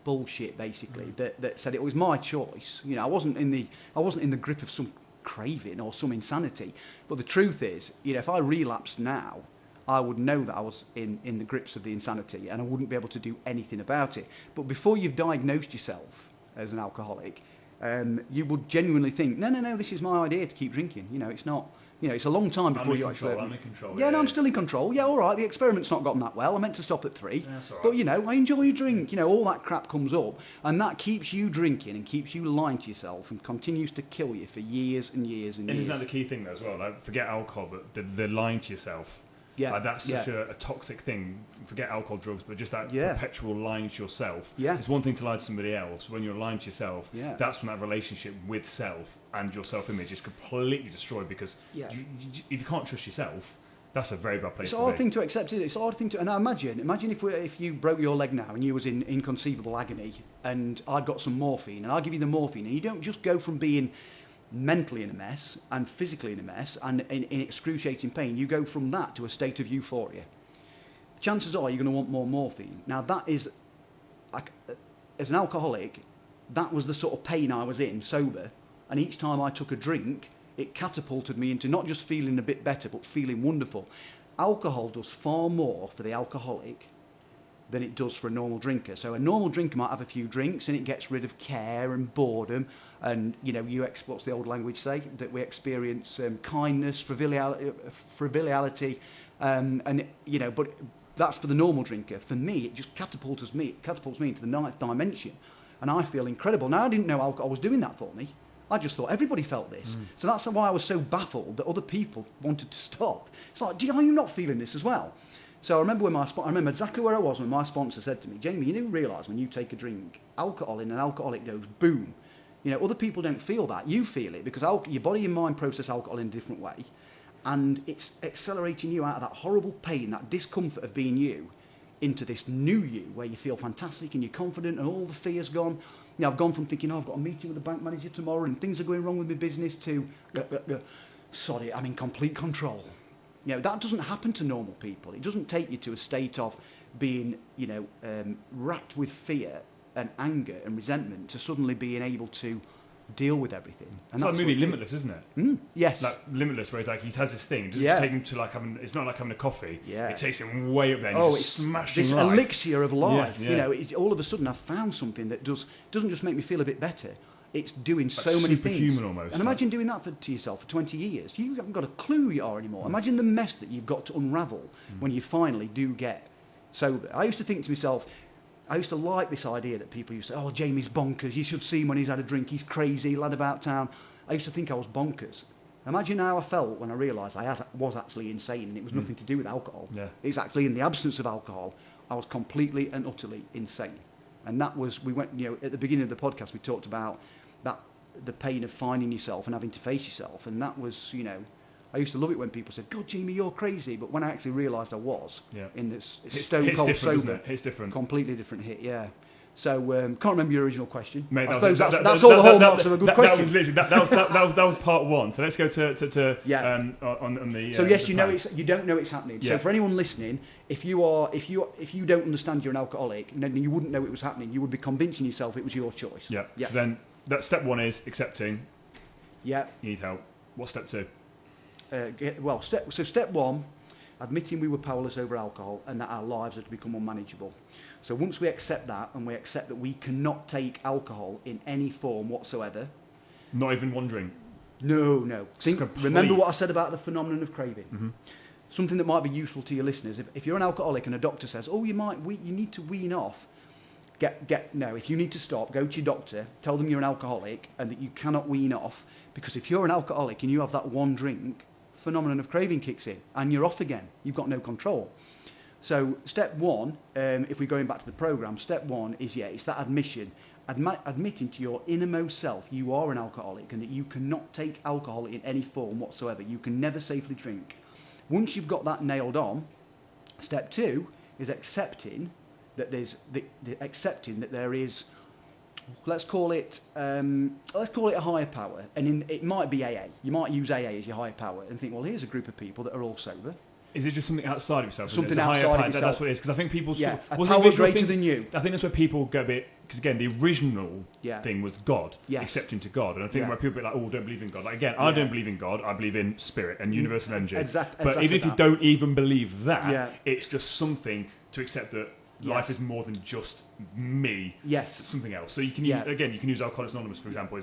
Speaker 1: bullshit, basically, that said it was my choice. I wasn't in the grip of some craving or some insanity. But the truth is, if I relapsed now, I would know that I was in the grips of the insanity and I wouldn't be able to do anything about it. But before you've diagnosed yourself as an alcoholic, you would genuinely think, no, this is my idea to keep drinking. It's not, it's a long time before you actually...
Speaker 2: I'm in control.
Speaker 1: Yeah, no, I'm still in control. Yeah, all right, the experiment's not gotten that well. I meant to stop at 3.
Speaker 2: Yeah, that's all right.
Speaker 1: But, I enjoy a drink. All that crap comes up. And that keeps you drinking and keeps you lying to yourself and continues to kill you for years and years and years.
Speaker 2: And isn't that the key thing, though, as well? Like, forget alcohol, but the lying to yourself.
Speaker 1: Yeah,
Speaker 2: that's just a toxic thing. Forget alcohol, drugs, but just that perpetual lying to yourself.
Speaker 1: Yeah.
Speaker 2: It's one thing to lie to somebody else. When you're lying to yourself, that's when that relationship with self and your self-image is completely destroyed, because if you can't trust yourself, that's a very bad place to be.
Speaker 1: It's a hard thing to accept, isn't it? It's a hard thing to... And now imagine if you broke your leg now and you was in inconceivable agony and I'd got some morphine and I give you the morphine, and you don't just go from being mentally in a mess and physically in a mess and in excruciating pain, you go from that to a state of euphoria. Chances are you're going to want more morphine. Now that is, as an alcoholic, that was the sort of pain I was in, sober, and each time I took a drink, it catapulted me into not just feeling a bit better, but feeling wonderful. Alcohol does far more for the alcoholic than it does for a normal drinker. So a normal drinker might have a few drinks and it gets rid of care and boredom, and what's the old language say, that we experience kindness, frivolity, but that's for the normal drinker. For me, it just catapults me into the ninth dimension, and I feel incredible. Now, I didn't know alcohol was doing that for me. I just thought everybody felt this. So that's why I was so baffled that other people wanted to stop. It's like, are you not feeling this as well? So I remember I remember exactly where I was when my sponsor said to me, Jamie, you do realise when you take a drink, alcohol in an alcoholic dose, boom. Other people don't feel that. You feel it because your body and mind process alcohol in a different way. And it's accelerating you out of that horrible pain, that discomfort of being you, into this new you where you feel fantastic and you're confident and all the fear's gone. I've gone from thinking, I've got a meeting with the bank manager tomorrow and things are going wrong with my business to, sorry, I'm in complete control. That doesn't happen to normal people. It doesn't take you to a state of being, racked with fear and anger and resentment to suddenly being able to deal with everything. And
Speaker 2: it's like the movie Limitless, isn't it?
Speaker 1: Yes.
Speaker 2: Like Limitless, where he has this thing. It doesn't take him to it's not like having a coffee.
Speaker 1: Yeah.
Speaker 2: It takes him way up there and he's smashing
Speaker 1: this
Speaker 2: life.
Speaker 1: elixir of life.
Speaker 2: Yeah.
Speaker 1: All of a sudden I've found something that doesn't just make me feel a bit better. It's doing so many things.
Speaker 2: Superhuman almost.
Speaker 1: And imagine doing that to yourself for 20 years. You haven't got a clue who you are anymore. Imagine the mess that you've got to unravel when you finally do get sober. I used to think to myself, I used to like this idea that people used to say, oh, Jamie's bonkers. You should see him when he's had a drink. He's crazy, lad about town. I used to think I was bonkers. Imagine how I felt when I realised I was actually insane and it was nothing to do with alcohol.
Speaker 2: Yeah.
Speaker 1: It's actually in the absence of alcohol, I was completely and utterly insane. And that was, at the beginning of the podcast, we talked about the pain of finding yourself and having to face yourself. And that was, I used to love it when people said, God, Jamie, you're crazy. But when I actually realised I was in this stone cold sober,
Speaker 2: it's different.
Speaker 1: Completely different hit, yeah. So can't remember your original question.
Speaker 2: Mate,
Speaker 1: I suppose that's all the hallmarks of a good question.
Speaker 2: That was literally that was part one. So let's go to on the.
Speaker 1: So yes, you don't know it's happening.
Speaker 2: Yeah.
Speaker 1: So for anyone listening, if you don't understand you're an alcoholic, then you wouldn't know it was happening. You would be convincing yourself it was your choice.
Speaker 2: Yeah. So then that step one is accepting.
Speaker 1: Yeah.
Speaker 2: You need help. What's step two?
Speaker 1: Step one, admitting we were powerless over alcohol and that our lives had become unmanageable. So once we accept that and we accept that we cannot take alcohol in any form whatsoever.
Speaker 2: Not even one drink.
Speaker 1: No. Remember what I said about the phenomenon of craving. Mm-hmm. Something that might be useful to your listeners. If you're an alcoholic and a doctor says, oh, you need to wean off. If you need to stop, go to your doctor, tell them you're an alcoholic and that you cannot wean off, because if you're an alcoholic and you have that one drink, phenomenon of craving kicks in and you're off again. You've got no control. So step one, if we're going back to the program, step one is, it's that admission, admitting to your innermost self you are an alcoholic and that you cannot take alcohol in any form whatsoever. You can never safely drink. Once you've got that nailed on, step two is accepting that there is, let's call it a higher power, and it might be AA. You might use AA as your higher power and think, well, here's a group of people that are all sober.
Speaker 2: Is it just something outside of yourself?
Speaker 1: Something outside of yourself.
Speaker 2: That's what it is. Because I think people...
Speaker 1: a power greater than you.
Speaker 2: I think that's where people go a bit... Because again, the original thing was God, accepting to God. And I think where people are like, oh, don't believe in God. Like again, I don't believe in God. I believe in spirit and universal energy. But even if you don't even believe that, it's just something to accept that life is more than just me.
Speaker 1: Yes.
Speaker 2: Something else. So you can use, again, you can use Alcoholics Anonymous, for example.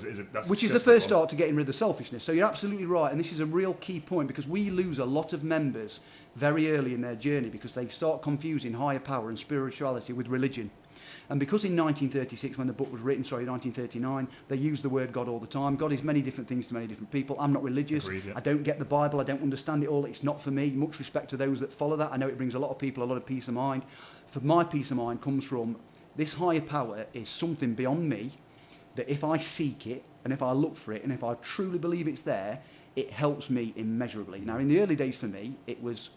Speaker 1: Which is the first start to getting rid of the selfishness. So you're absolutely right. And this is a real key point because we lose a lot of members very early in their journey because they start confusing higher power and spirituality with religion. And because in 1936, when the book was written, 1939, they used the word God all the time. God is many different things to many different people. I'm not religious.
Speaker 2: Agreed, yeah.
Speaker 1: I don't get the Bible. I don't understand it all. It's not for me. Much respect to those that follow that. I know it brings a lot of people a lot of peace of mind. For my peace of mind comes from this higher power is something beyond me that if I seek it and if I look for it and if I truly believe it's there, it helps me immeasurably. Now, in the early days for me, it was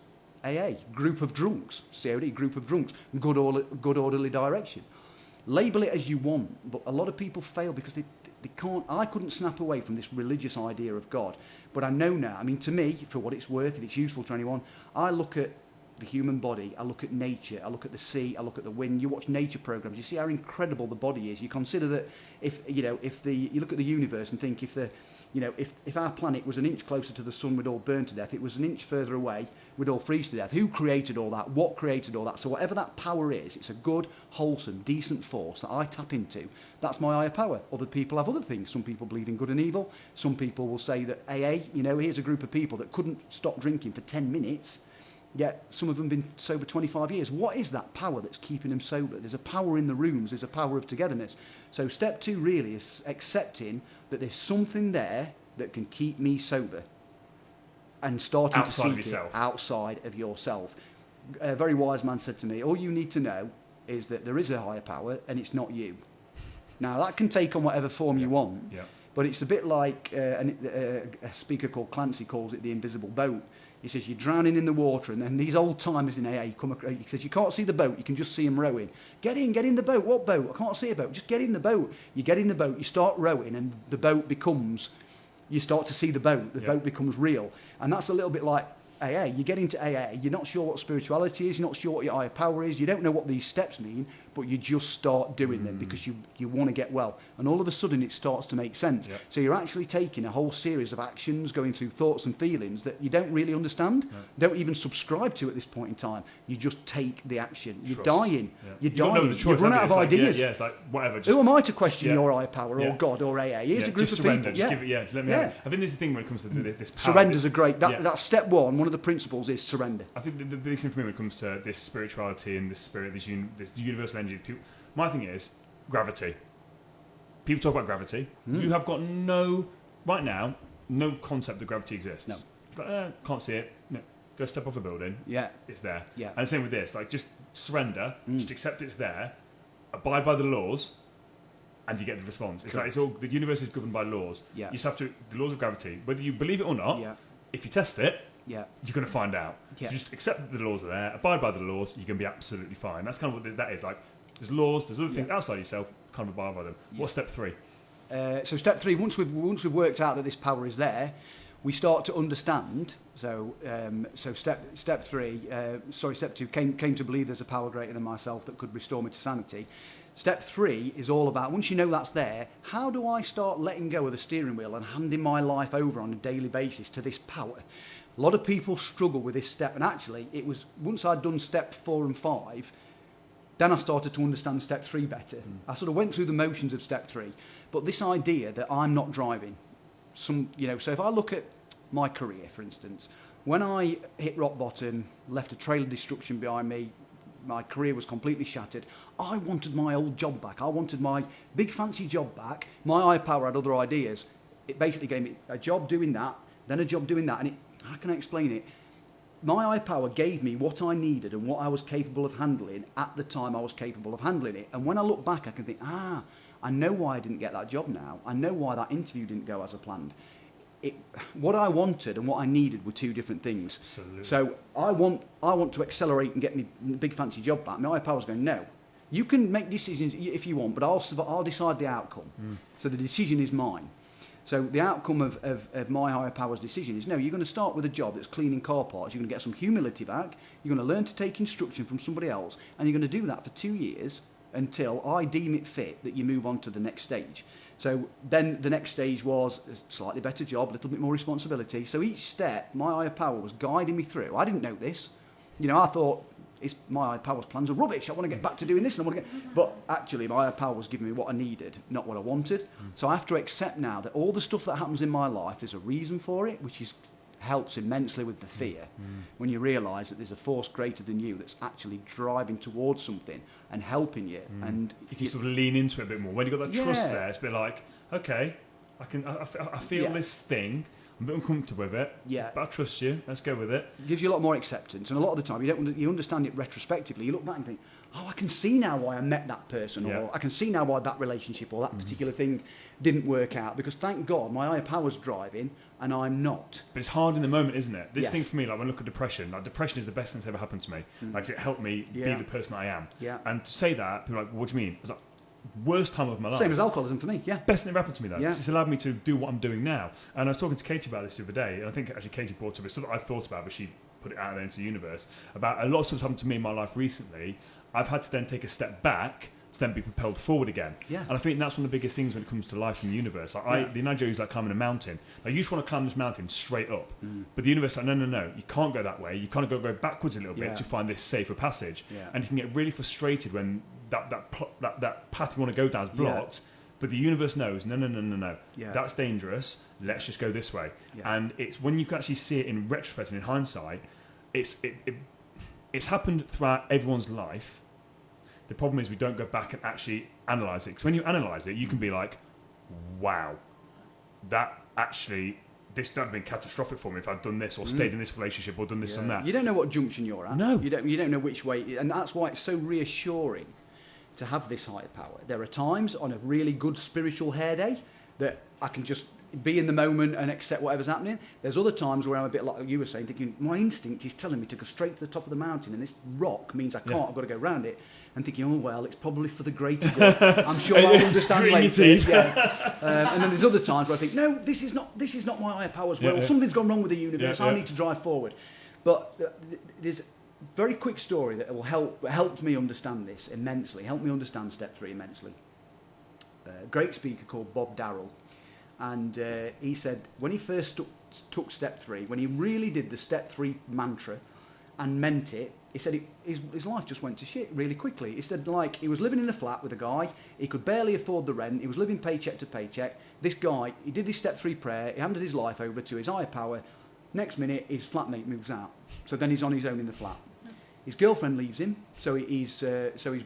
Speaker 1: AA, group of drunks, COD, group of drunks, good orderly direction. Label it as you want, but a lot of people fail because they can't. I couldn't snap away from this religious idea of God, but I know now. I mean, to me, for what it's worth, if it's useful to anyone, I look at the human body, I look at nature, I look at the sea, I look at the wind. You watch nature programs, you see how incredible the body is. You consider that if you look at the universe and think if our planet was an inch closer to the sun, we'd all burn to death. It was an inch further away, we'd all freeze to death. Who created all that? What created all that? So whatever that power is, it's a good, wholesome, decent force that I tap into. That's my higher power. Other people have other things. Some people believe in good and evil. Some people will say that AA, here's a group of people that couldn't stop drinking for 10 minutes, yet some of them have been sober 25 years. What is that power that's keeping them sober? There's a power in the rooms. There's a power of togetherness. So step 2 really is accepting that there's something there that can keep me sober and starting to seek it outside of yourself. A very wise man said to me, all you need to know is that there is a higher power and it's not you. Now, that can take on whatever form you want, but it's a bit like a speaker called Clancy calls it the invisible boat. He says, you're drowning in the water, and then these old timers in AA come across. He says, you can't see the boat, you can just see them rowing. Get in the boat. What boat? I can't see a boat. Just get in the boat. You get in the boat, you start rowing, and the boat becomes, you start to see the boat. The boat becomes real. And that's a little bit like AA. You get into AA, you're not sure what spirituality is, you're not sure what your higher power is, you don't know what these steps mean, but you just start doing them because you want to get well. And all of a sudden it starts to make sense. Yep. So you're actually taking a whole series of actions, going through thoughts and feelings that you don't really understand, don't even subscribe to at this point in time. You just take the action. You're dying. Yeah. You're dying. You've run out of ideas.
Speaker 2: It's like whatever.
Speaker 1: Who am I to question your higher power or God or AA? Here's a group of
Speaker 2: surrender.
Speaker 1: people.
Speaker 2: Just give it, let me have it. I think this is the thing when it comes to this power.
Speaker 1: Surrender's a great, that's step 1. One of the principles is surrender.
Speaker 2: I think the biggest thing for me when it comes to this spirituality and this spirit, this universal energy, my thing is gravity. People talk about gravity. You have got no concept that gravity exists. No. It's like, can't see it. No. Go step off a building. Yeah. It's there. Yeah. And the same with this. Like, just surrender. Just accept it's there. Abide by the laws. And you get the response. It's like, it's all, the universe is governed by laws. Yeah. You just have to, the laws of gravity, whether you believe it or not, if you test it, you're going to find out. So just accept that the laws are there, abide by the laws, you're going to be absolutely fine. That's kind of what that is. Like, there's laws, there's other things outside yourself, kind of abide by them. What's step 3? So step 3, once we've worked out that this power is there, we start to understand. So step 2 came to believe there's a power greater than myself that could restore me to sanity. Step 3 is all about, once you know that's there, how do I start letting go of the steering wheel and handing my life over on a daily basis to this power? A lot of people struggle with this step, and actually it was once I'd done step 4 and 5, then I started to understand step 3 better. I sort of went through the motions of step 3, but this idea that I'm not driving, so if I look at my career, for instance, when I hit rock bottom, left a trail of destruction behind me, my career was completely shattered, I wanted my old job back. I wanted my big fancy job back. My higher power had other ideas. It basically gave me a job doing that, then a job doing that, and how can I explain it? My higher power gave me what I needed and what I was capable of handling at the time I was capable of handling it. And when I look back, I can think, I know why I didn't get that job now. I know why that interview didn't go as I planned. What I wanted and what I needed were two different things. Absolutely. So I want to accelerate and get me big fancy job back. My higher power's going, no. You can make decisions if you want, but I'll decide the outcome. So the decision is mine. So the outcome of my higher power's decision is, no, you're going to start with a job that's cleaning car parts. You're going to get some humility back. You're going to learn to take instruction from somebody else. And you're going to do that for 2 years until I deem it fit that you move on to the next stage. So then the next stage was a slightly better job, a little bit more responsibility. So each step, my higher power was guiding me through. I didn't know this. I thought, my higher power's plans are rubbish. I want to get back to doing this. But actually, my higher power was giving me what I needed, not what I wanted. So I have to accept now that all the stuff that happens in my life, there's a reason for it, which helps immensely with the fear. When you realise that there's a force greater than you that's actually driving towards something and helping you. And you can sort of lean into it a bit more. When you've got that trust there, it's a bit like, okay, I feel this thing. I'm a bit uncomfortable with it, but I trust you. Let's go with it.
Speaker 1: It gives you a lot more acceptance, and a lot of the time you understand it retrospectively. You look back and think, I can see now why I met that person, or I can see now why that relationship or that particular thing didn't work out, because thank God my higher power's driving and I'm not.
Speaker 2: But it's hard in the moment, isn't it? This thing for me, like when I look at depression, depression is the best thing that's ever happened to me. Like, it helped me be the person I am. And to say that, people are like, what do you mean? I was like, worst time of my life.
Speaker 1: Same as alcoholism for me, yeah.
Speaker 2: Best thing that happened to me, though.
Speaker 1: Yeah.
Speaker 2: It's allowed me to do what I'm doing now. And I was talking to Katie about this the other day, and I think actually Katie brought up it's something I thought about, but she put it out there into the universe, about a lot of stuff's happened to me in my life recently. I've had to then take a step back to then be propelled forward again.
Speaker 1: Yeah.
Speaker 2: And I think that's one of the biggest things when it comes to life in the universe. Like the analogy is like climbing a mountain. Like you just want to climb this mountain straight up. But the universe is like, no, you can't go that way. You kind of go backwards a little bit to find this safer passage.
Speaker 1: Yeah.
Speaker 2: And you can get really frustrated when that path you want to go down is blocked. But the universe knows, no.
Speaker 1: Yeah.
Speaker 2: That's dangerous. Let's just go this way.
Speaker 1: Yeah.
Speaker 2: And it's when you can actually see it in retrospect and in hindsight, it's happened throughout everyone's life. The problem is we don't go back and actually analyse it. Because when you analyse it, you can be like, wow, this would have been catastrophic for me if I'd done this or stayed in this relationship or done this and that.
Speaker 1: You don't know what junction you're at.
Speaker 2: No.
Speaker 1: You don't know which way. And that's why it's so reassuring to have this higher power. There are times on a really good spiritual hair day that I can just be in the moment and accept whatever's happening. There's other times where I'm a bit like you were saying, thinking my instinct is telling me to go straight to the top of the mountain and this rock means I can't, I've got to go around it. And thinking, oh well, it's probably for the greater good. I'm sure I'll understand later. And then there's other times where I think, no, this is not my higher power's will. Something's gone wrong with the universe. I need to drive forward. But there's a very quick story that will helped me understand this immensely. Helped me understand step 3 immensely. A great speaker called Bob Darrell, and he said when he first took step 3, when he really did the step 3 mantra and meant it, he said his life just went to shit really quickly. He said, like, he was living in a flat with a guy, he could barely afford the rent, he was living paycheck to paycheck. This guy, he did his step 3 prayer, he handed his life over to his higher power. Next minute, his flatmate moves out. So then he's on his own in the flat. His girlfriend leaves him, so he's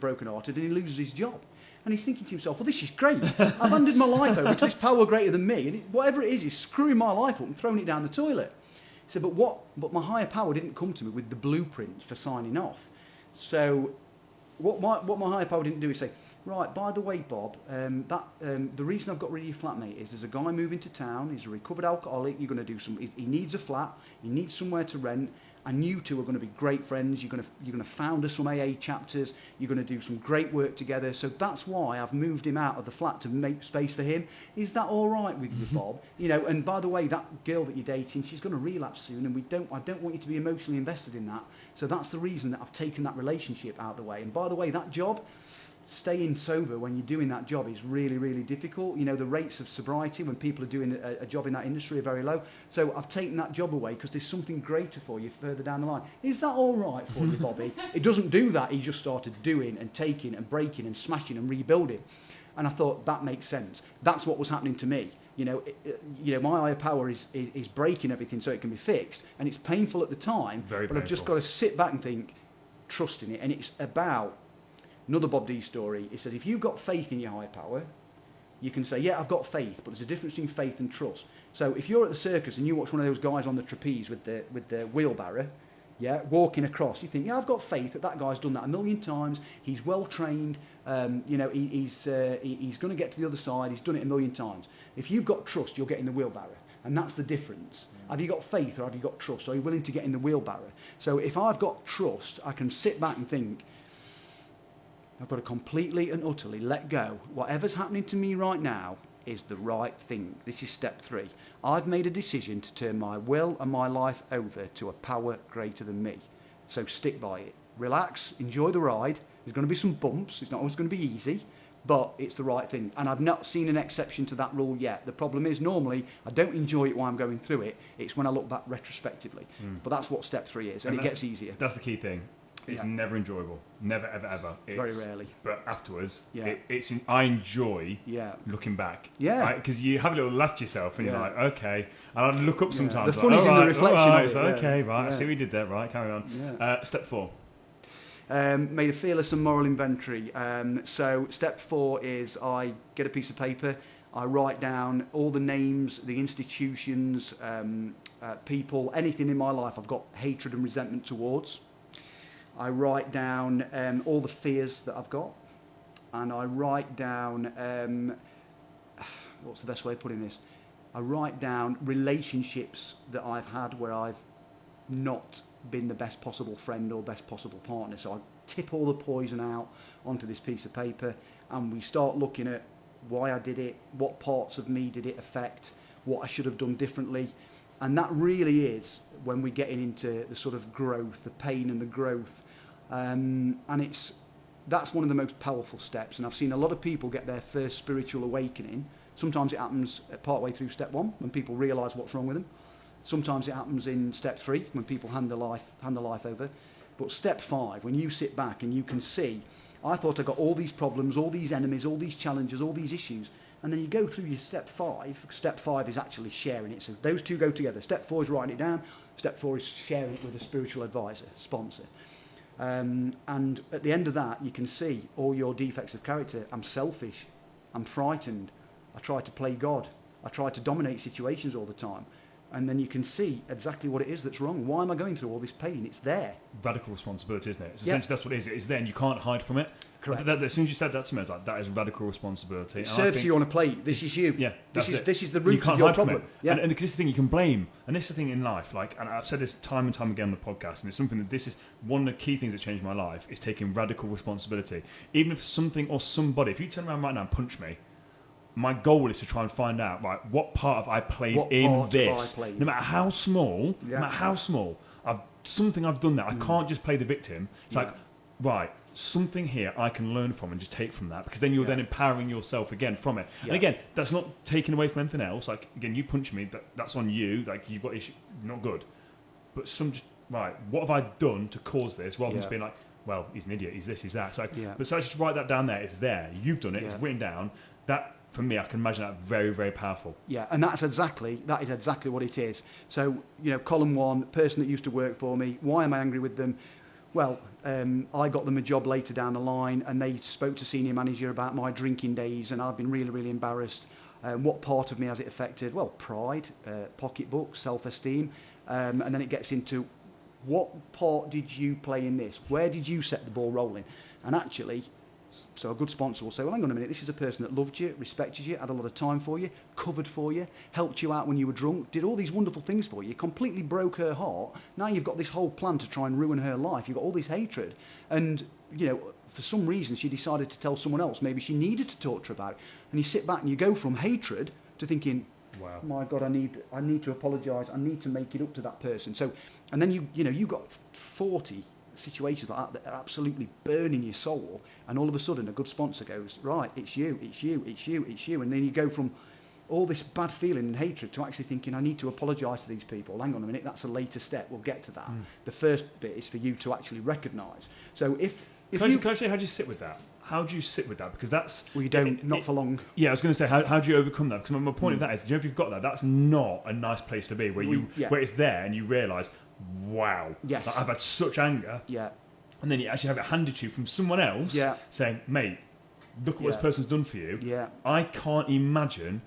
Speaker 1: broken-hearted, and he loses his job. And he's thinking to himself, well, this is great. I've handed my life over to this power greater than me, and whatever it is, he's screwing my life up and throwing it down the toilet. He said, but my higher power didn't come to me with the blueprint for signing off. So what my higher power didn't do is say, right, by the way, Bob, the reason I've got rid of your flatmate is there's a guy moving to town, he's a recovered alcoholic, you're going to do he needs a flat, he needs somewhere to rent, and you two are going to be great friends, you're going to found us some AA chapters, you're going to do some great work together, so that's why I've moved him out of the flat to make space for him. Is that all right with you, Bob? You know, and by the way, that girl that you're dating, she's going to relapse soon, and I don't want you to be emotionally invested in that, so that's the reason that I've taken that relationship out of the way. And by the way, that job, staying sober when you're doing that job is really, really difficult. You know, the rates of sobriety when people are doing a job in that industry are very low. So I've taken that job away because there's something greater for you further down the line. Is that all right for you, Bobby? It doesn't do that. He just started doing and taking and breaking and smashing and rebuilding. And I thought, that makes sense. That's what was happening to me. You know, my higher power is breaking everything so it can be fixed. And it's painful at the time,
Speaker 2: Very
Speaker 1: but
Speaker 2: painful.
Speaker 1: I've just got to sit back and think, trust in it. And it's about another Bob D story. It says, if you've got faith in your higher power, you can say, yeah, I've got faith, but there's a difference between faith and trust. So if you're at the circus and you watch one of those guys on the trapeze with the wheelbarrow, walking across, you think, yeah, I've got faith that guy's done that 1,000,000 times. He's well trained. He's going to get to the other side. He's done it 1,000,000 times. If you've got trust, you'll get in the wheelbarrow. And that's the difference. Have you got faith or have you got trust? Are you willing to get in the wheelbarrow? So if I've got trust, I can sit back and think, I've got to completely and utterly let go. Whatever's happening to me right now is the right thing. This is step 3. I've made a decision to turn my will and my life over to a power greater than me. So stick by it. Relax, enjoy the ride. There's going to be some bumps. It's not always going to be easy, but it's the right thing. And I've not seen an exception to that rule yet. The problem is normally I don't enjoy it while I'm going through it. It's when I look back retrospectively. But that's what step 3 is, and it gets easier.
Speaker 2: That's the key thing. It's never enjoyable. Never, ever, ever.
Speaker 1: Very rarely.
Speaker 2: But afterwards, I enjoy looking back. Yeah. Because you have a little laugh to yourself and you're like, okay. And I look up sometimes.
Speaker 1: The fun is in the reflection of it.
Speaker 2: Okay, right. I see we did that. Right, carry on. Step 4.
Speaker 1: Made a fearless and moral inventory. So step 4 is I get a piece of paper. I write down all the names, the institutions, people, anything in my life I've got hatred and resentment towards. I write down all the fears that I've got, and I write down, what's the best way of putting this? I write down relationships that I've had where I've not been the best possible friend or best possible partner. So I tip all the poison out onto this piece of paper, and we start looking at why I did it, what parts of me did it affect, what I should have done differently. And that really is when we're getting into the sort of growth, the pain and the growth. And that's one of the most powerful steps. And I've seen a lot of people get their first spiritual awakening. Sometimes it happens partway through step 1 when people realise what's wrong with them. Sometimes it happens in step 3 when people hand the life over. But step 5, when you sit back and you can see, I thought I got all these problems, all these enemies, all these challenges, all these issues. And then you go through your step 5. Step 5 is actually sharing it. So those two go together. Step 4 is writing it down. Step 4 is sharing it with a spiritual advisor, sponsor. And at the end of that, you can see all your defects of character. I'm selfish. I'm frightened. I try to play God. I try to dominate situations all the time. And then you can see exactly what it is that's wrong. Why am I going through all this pain? It's there. Radical
Speaker 2: responsibility, isn't it? It's essentially that's what it is. It's there and you can't hide from it.
Speaker 1: Correct.
Speaker 2: As soon as you said that to me, I was like, that is radical responsibility.
Speaker 1: It serves you on a plate. This is you.
Speaker 2: Yeah,
Speaker 1: this is the root of your problem.
Speaker 2: Yeah. And this is the thing you can blame. And this is the thing in life. Like, and I've said this time and time again on the podcast, and it's something that this is one of the key things that changed my life is taking radical responsibility. Even if something or somebody, if you turn around right now and punch me, my goal is to try and find out, right, what part have I played in this? No matter how small, something I've done there. I can't just play the victim. It's like, right, something here I can learn from and just take from that, because then you're then empowering yourself again from it. And again, that's not taken away from anything else. Like, again, you punch me, that's on you. Like, you've got issue, not good. But what have I done to cause this? Rather than just being like, well, he's an idiot, he's this, he's that. It's like, but so I just write that down there. It's there. You've done it. It's written down. That, for me, I can imagine that very, very powerful. Yeah, and that is exactly what it is. So, column 1, person that used to work for me, why am I angry with them? Well, I got them a job later down the line, and they spoke to senior manager about my drinking days, and I've been really, really embarrassed. What part of me has it affected? Well, pride, pocketbook, self-esteem, and then it gets into what part did you play in this? Where did you set the ball rolling? And actually, so a good sponsor will say, well, hang on a minute, this is a person that loved you, respected you, had a lot of time for you, covered for you, helped you out when you were drunk, did all these wonderful things for you, completely broke her heart. Now you've got this whole plan to try and ruin her life. You've got all this hatred. And, for some reason, she decided to tell someone else. Maybe she needed to talk to her about it. And you sit back and you go from hatred to thinking, wow, my God, I need to apologise. I need to make it up to that person. So, and then you've got 40 situations like that are absolutely burning your soul, and all of a sudden a good sponsor goes, right, it's you, and then you go from all this bad feeling and hatred to actually thinking, I need to apologise to these people. Hang on a minute, that's a later step, we'll get to that. The first bit is for you to actually recognise. So if can I say, how do you sit with that? How do you sit with that? Because that's...
Speaker 1: Well, you don't, not for long.
Speaker 2: Yeah, I was going to say, how do you overcome that? Because my point of that is, if you've got that, that's not a nice place to be, where it's there and you realise, wow,
Speaker 1: yes,
Speaker 2: like, I've had such anger. Yeah. And then you actually have it handed to you from someone else saying, mate, look at what this person's done for you. Yeah. I can't imagine...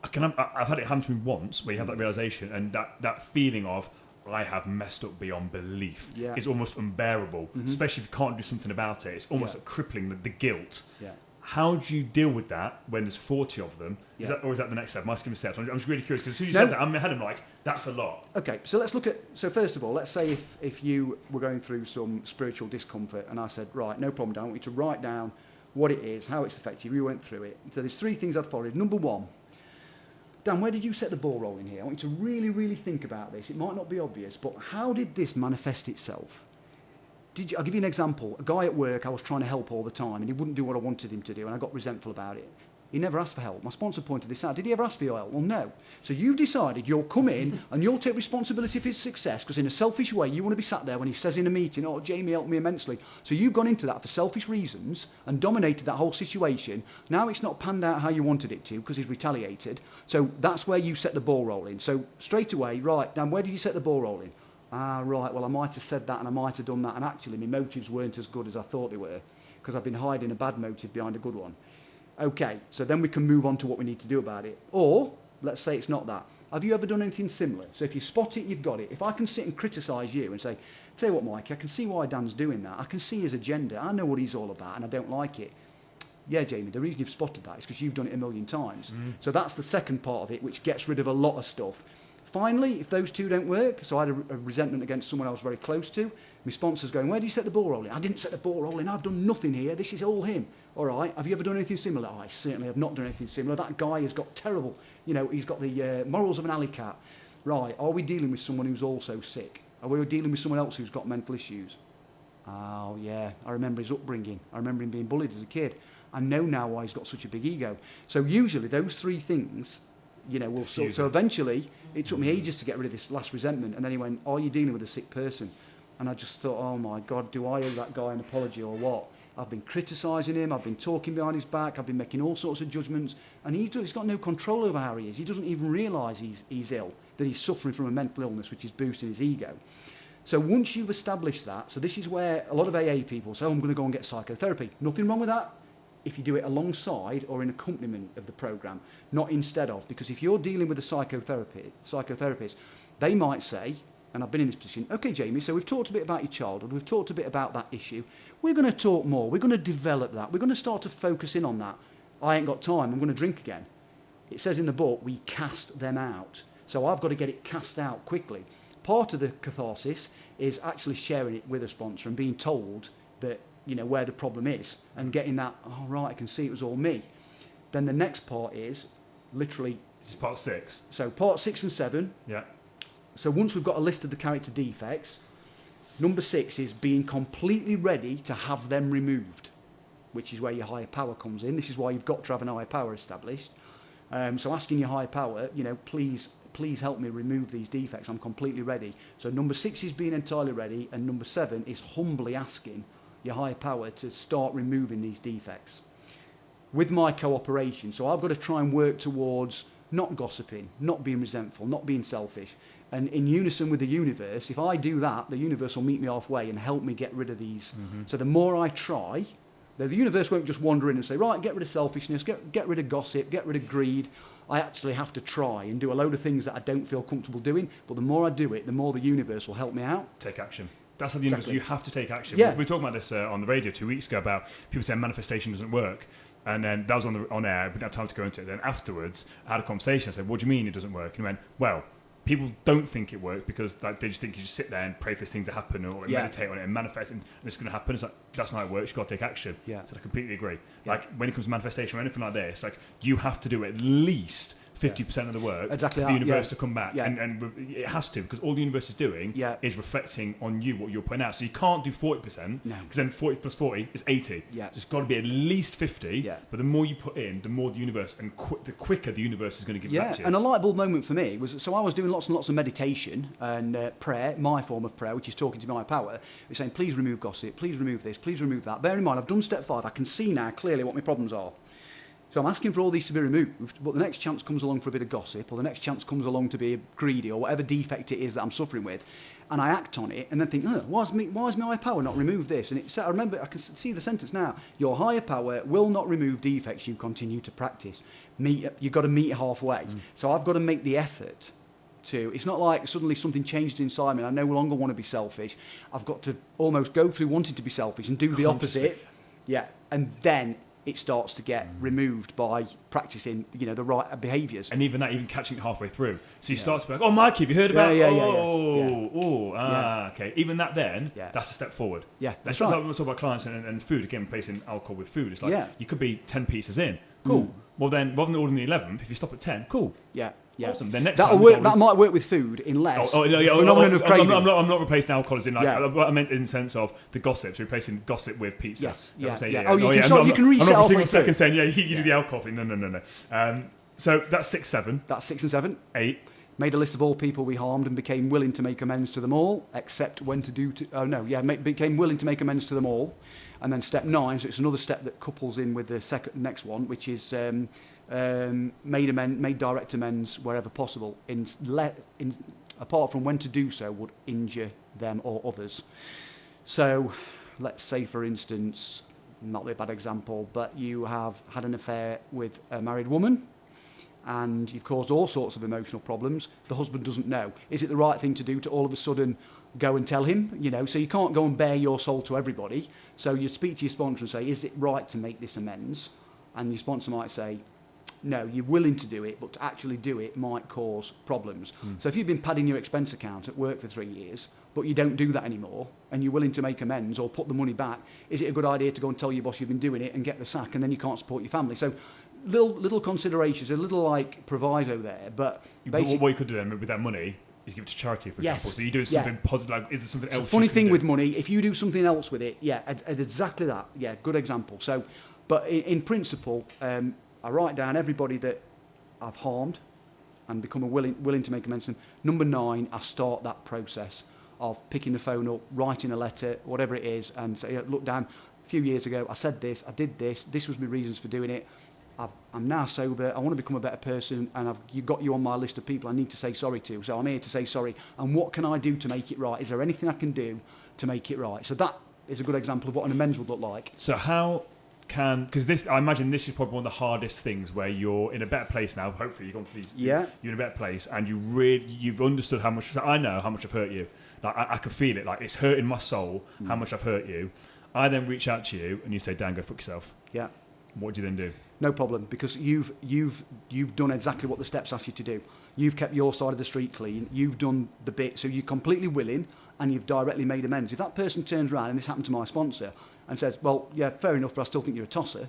Speaker 2: I've had it happen to me once, where you have that realisation, and that feeling of, I have messed up beyond belief. Yeah. It's almost unbearable, especially if you can't do something about it. It's almost like crippling, the guilt. Yeah. How do you deal with that when there's 40 of them? Is that the next step? Am I skipping steps? I'm just really curious, because as soon as you said that, I'm ahead of like, that's a lot. Okay, so let's look at... So first of all, let's say if you were going through some spiritual discomfort, and I said, right, no problem, Dan, I want you to write down what it is, how it's affected you. We went through it. So there's 3 things I'd followed. Number 1, Dan, where did you set the ball rolling here? I want you to really, really think about this. It might not be obvious, but how did this manifest itself? I'll give you an example. A guy at work I was trying to help all the time, and he wouldn't do what I wanted him to do, and I got resentful about it. He never asked for help. My sponsor pointed this out. Did he ever ask for your help? Well, no. So you've decided you'll come in and you'll take responsibility for his success, because in a selfish way, you want to be sat there when he says in a meeting, oh, Jamie helped me immensely. So you've gone into that for selfish reasons and dominated that whole situation. Now it's not panned out how you wanted it to, because he's retaliated. So that's where you set the ball rolling. So straight away, right, Dan, where did you set the ball rolling? Right, well, I might have said that and I might have done that, and actually my motives weren't as good as I thought they were, because I've been hiding a bad motive behind a good one. Okay, so then we can move on to what we need to do about it. Or, let's say it's not that. Have you ever done anything similar? So if you spot it, you've got it. If I can sit and criticise you and say, tell you what, Mikey, I can see why Dan's doing that. I can see his agenda. I know what he's all about and I don't like it. Yeah, Jamie, the reason you've spotted that is because you've done it a million times. So that's the second part of it, which gets rid of a lot of stuff.
Speaker 1: Finally, if those two don't work, so I had a resentment against someone I was very close to. My sponsor's going, where do you set the ball rolling? I didn't set the ball rolling. I've done nothing here. This is all him. All right. Have you ever done anything similar? I certainly have not done anything similar. That guy has got terrible, he's got the morals of an alley cat. Right. Are we dealing with someone who's also sick? Are we dealing with someone else who's got mental issues? Oh, yeah. I remember his upbringing. I remember him being bullied as a kid. I know now why he's got such a big ego. So usually those three things, will sort. So eventually it took me ages to get rid of this last resentment. And then he went, are you dealing with a sick person? And I just thought, oh my God, do I owe that guy an apology or what? I've been criticising him, I've been talking behind his back, I've been making all sorts of judgments, and he's got no control over how he is. He doesn't even realise he's ill, that he's suffering from a mental illness, which is boosting his ego. So once you've established that, so this is where a lot of AA people say, oh, I'm going to go and get psychotherapy. Nothing wrong with that if you do it alongside or in accompaniment of the programme, not instead of. Because if you're dealing with a psychotherapist, they might say, and I've been in this position, okay, Jamie, so we've talked a bit about your childhood, we've talked a bit about that issue, we're going to talk more, we're going to develop that, we're going to start to focus in on that. I ain't got time, I'm going to drink again. It says in the book, we cast them out. So I've got to get it cast out quickly. Part of the catharsis is actually sharing it with a sponsor and being told that, where the problem is and getting that, oh, right, I can see it was all me. Then the next part is literally...
Speaker 2: This is part 6.
Speaker 1: So part 6 and 7.
Speaker 2: Yeah.
Speaker 1: So once we've got a list of the character defects, number 6 is being completely ready to have them removed, which is where your higher power comes in. This is why you've got to have an higher power established. So asking your higher power, please help me remove these defects. I'm completely ready. So number 6 is being entirely ready, and number 7 is humbly asking your higher power to start removing these defects with my cooperation. So I've got to try and work towards not gossiping, not being resentful, not being selfish. And in unison with the universe, if I do that, the universe will meet me halfway and help me get rid of these. Mm-hmm. So the more I try, the universe won't just wander in and say, right, get rid of selfishness, get rid of gossip, get rid of greed. I actually have to try and do a load of things that I don't feel comfortable doing. But the more I do it, the more the universe will help me out.
Speaker 2: Take action. That's how the universe, you have to take action.
Speaker 1: Yeah.
Speaker 2: We were talking about this on the radio 2 weeks ago about people saying manifestation doesn't work. And then that was on air. We didn't have time to go into it. Then afterwards, I had a conversation. I said, what do you mean it doesn't work? And he went, well, people don't think it works because they just think you just sit there and pray for this thing to happen or meditate on it and manifest and it's going to happen. It's like, that's not how it works. You've got to take action. Yeah. So I completely agree. Yeah. Like when it comes to manifestation or anything like this, like you have to do at least 50% of the work for the universe to come back. Yeah. And it has to, because all the universe is doing is reflecting on you, what you're putting out. So you can't do 40%, because then 40 plus 40 is 80. Yeah. So it's got to be at least 50, but the more you put in, the more the universe, and the quicker the universe is going to give back to you.
Speaker 1: And a light bulb moment for me was, so I was doing lots and lots of meditation and prayer, my form of prayer, which is talking to my power. It's saying, please remove gossip, please remove this, please remove that. Bear in mind, I've done step 5. I can see now clearly what my problems are. So I'm asking for all these to be removed, but the next chance comes along for a bit of gossip, or the next chance comes along to be greedy, or whatever defect it is that I'm suffering with, and I act on it, and then think, why is my higher power not remove this? And I remember, I can see the sentence now, your higher power will not remove defects you continue to practice. You've got to meet halfway. So I've got to make the effort to, it's not like suddenly something changed inside me, and I no longer want to be selfish. I've got to almost go through wanting to be selfish and do the opposite. Yeah, and then it starts to get removed by practicing, the right behaviours.
Speaker 2: And even catching it halfway through. So you start to be like, oh, Mikey, have you heard about okay. Even that then, that's a step forward. Yeah, that's right. When we talk about clients and food, again, replacing alcohol with food, it's like, you could be 10 pieces in. Cool. Well, then, rather than ordering the 11th, if you stop at 10, cool. Yeah. Yeah. Awesome. Then next
Speaker 1: that'll work. That might work with food, unless phenomenon of craving.
Speaker 2: I'm not replacing alcoholism. I meant in the sense of the gossips, replacing gossip with pizza.
Speaker 1: Yes. You can reset.
Speaker 2: I'm not for a second saying you do the alcohol thing. No. So that's 6, 7.
Speaker 1: That's 6 and 7.
Speaker 2: 8.
Speaker 1: Made a list of all people we harmed and became willing to make amends to them all, except when to do. Became willing to make amends to them all, and then step 9. So it's another step that couples in with the next one, which is. Made direct amends wherever possible, apart from when to do so would injure them or others. So let's say, for instance, not a bad example, but you have had an affair with a married woman and you've caused all sorts of emotional problems. The husband doesn't know. Is it the right thing to do to all of a sudden go and tell him? So you can't go and bare your soul to everybody. So you speak to your sponsor and say, is it right to make this amends? And your sponsor might say, no, you're willing to do it, but to actually do it might cause problems. So if you've been padding your expense account at work for 3 years, but you don't do that anymore, and you're willing to make amends or put the money back, is it a good idea to go and tell your boss you've been doing it and get the sack, and then you can't support your family? So little considerations, a little like proviso there, but basically,
Speaker 2: what you could do then with that money is give it to charity, for example. So you do something positive. Like, is there something else?
Speaker 1: Funny thing with money, if you do something else with it, exactly that. Yeah, good example. So, but in principle, I write down everybody that I've harmed and become willing to make amends. And number 9, I start that process of picking the phone up, writing a letter, whatever it is, and say, look, Dan, a few years ago, I said this, I did this, this was my reasons for doing it. I'm now sober, I want to become a better person, and you've got you on my list of people I need to say sorry to, so I'm here to say sorry. And what can I do to make it right? Is there anything I can do to make it right? So that is a good example of what an amends would look like.
Speaker 2: So how because this, I imagine this is probably one of the hardest things, where you're in a better place now. Hopefully you've gone through these.
Speaker 1: Yeah.
Speaker 2: You're in a better place, and you've understood how much. So I know how much I've hurt you. Like I can feel it. Like it's hurting my soul how much I've hurt you. I then reach out to you, and you say, "Dan, go fuck yourself."
Speaker 1: Yeah.
Speaker 2: What do you then do?
Speaker 1: No problem, because you've done exactly what the steps ask you to do. You've kept your side of the street clean. You've done the bit, so you're completely willing, and you've directly made amends. If that person turns around, and this happened to my sponsor, and says, "Well, yeah, fair enough, but I still think you're a tosser,"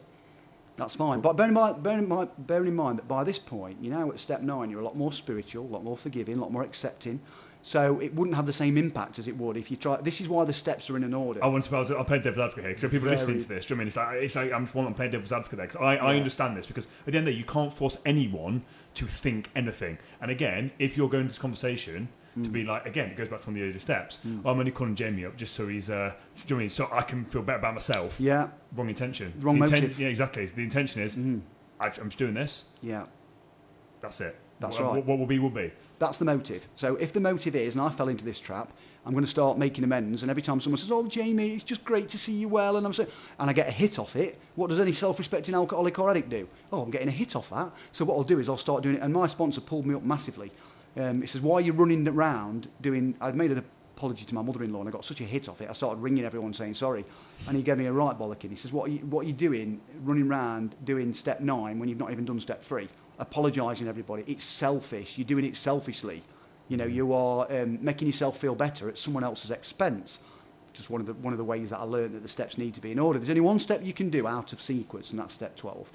Speaker 1: that's fine. But bearing in mind that by this point, you're now at step 9, you're a lot more spiritual, a lot more forgiving, a lot more accepting. So it wouldn't have the same impact as it would if you try. This is why the steps are in an order.
Speaker 2: I'll play devil's advocate here. So people listening to this, do you know what I mean? It's like I'm playing devil's advocate there, because I understand this, because at the end of the day, you can't force anyone to think anything. And again, if you're going to this conversation to be like, again, it goes back to one of the earlier steps. I'm only calling Jamie up just so he's, do you know what I mean? So I can feel better about myself.
Speaker 1: Yeah.
Speaker 2: Wrong intention.
Speaker 1: Wrong motive.
Speaker 2: Yeah, exactly. So the intention is, I'm just doing this.
Speaker 1: Yeah.
Speaker 2: That's it.
Speaker 1: That's right.
Speaker 2: What will be.
Speaker 1: That's the motive. So if the motive is, and I fell into this trap, I'm going to start making amends. And every time someone says, "Oh, Jamie, it's just great to see you well," and I get a hit off it, what does any self-respecting alcoholic or addict do? Oh, I'm getting a hit off that. So what I'll do is I'll start doing it. And my sponsor pulled me up massively. He says, "Why are you running around doing?" I'd made an apology to my mother-in-law, and I got such a hit off it. I started ringing everyone saying sorry, and he gave me a right bollocking. He says, "What are you doing, running around doing step 9 when you've not even done step 3? Apologising everybody. It's selfish. You're doing it selfishly. You know, you are making yourself feel better at someone else's expense." Just one of the ways that I learned that the steps need to be in order. There's only one step you can do out of sequence, and that's step 12.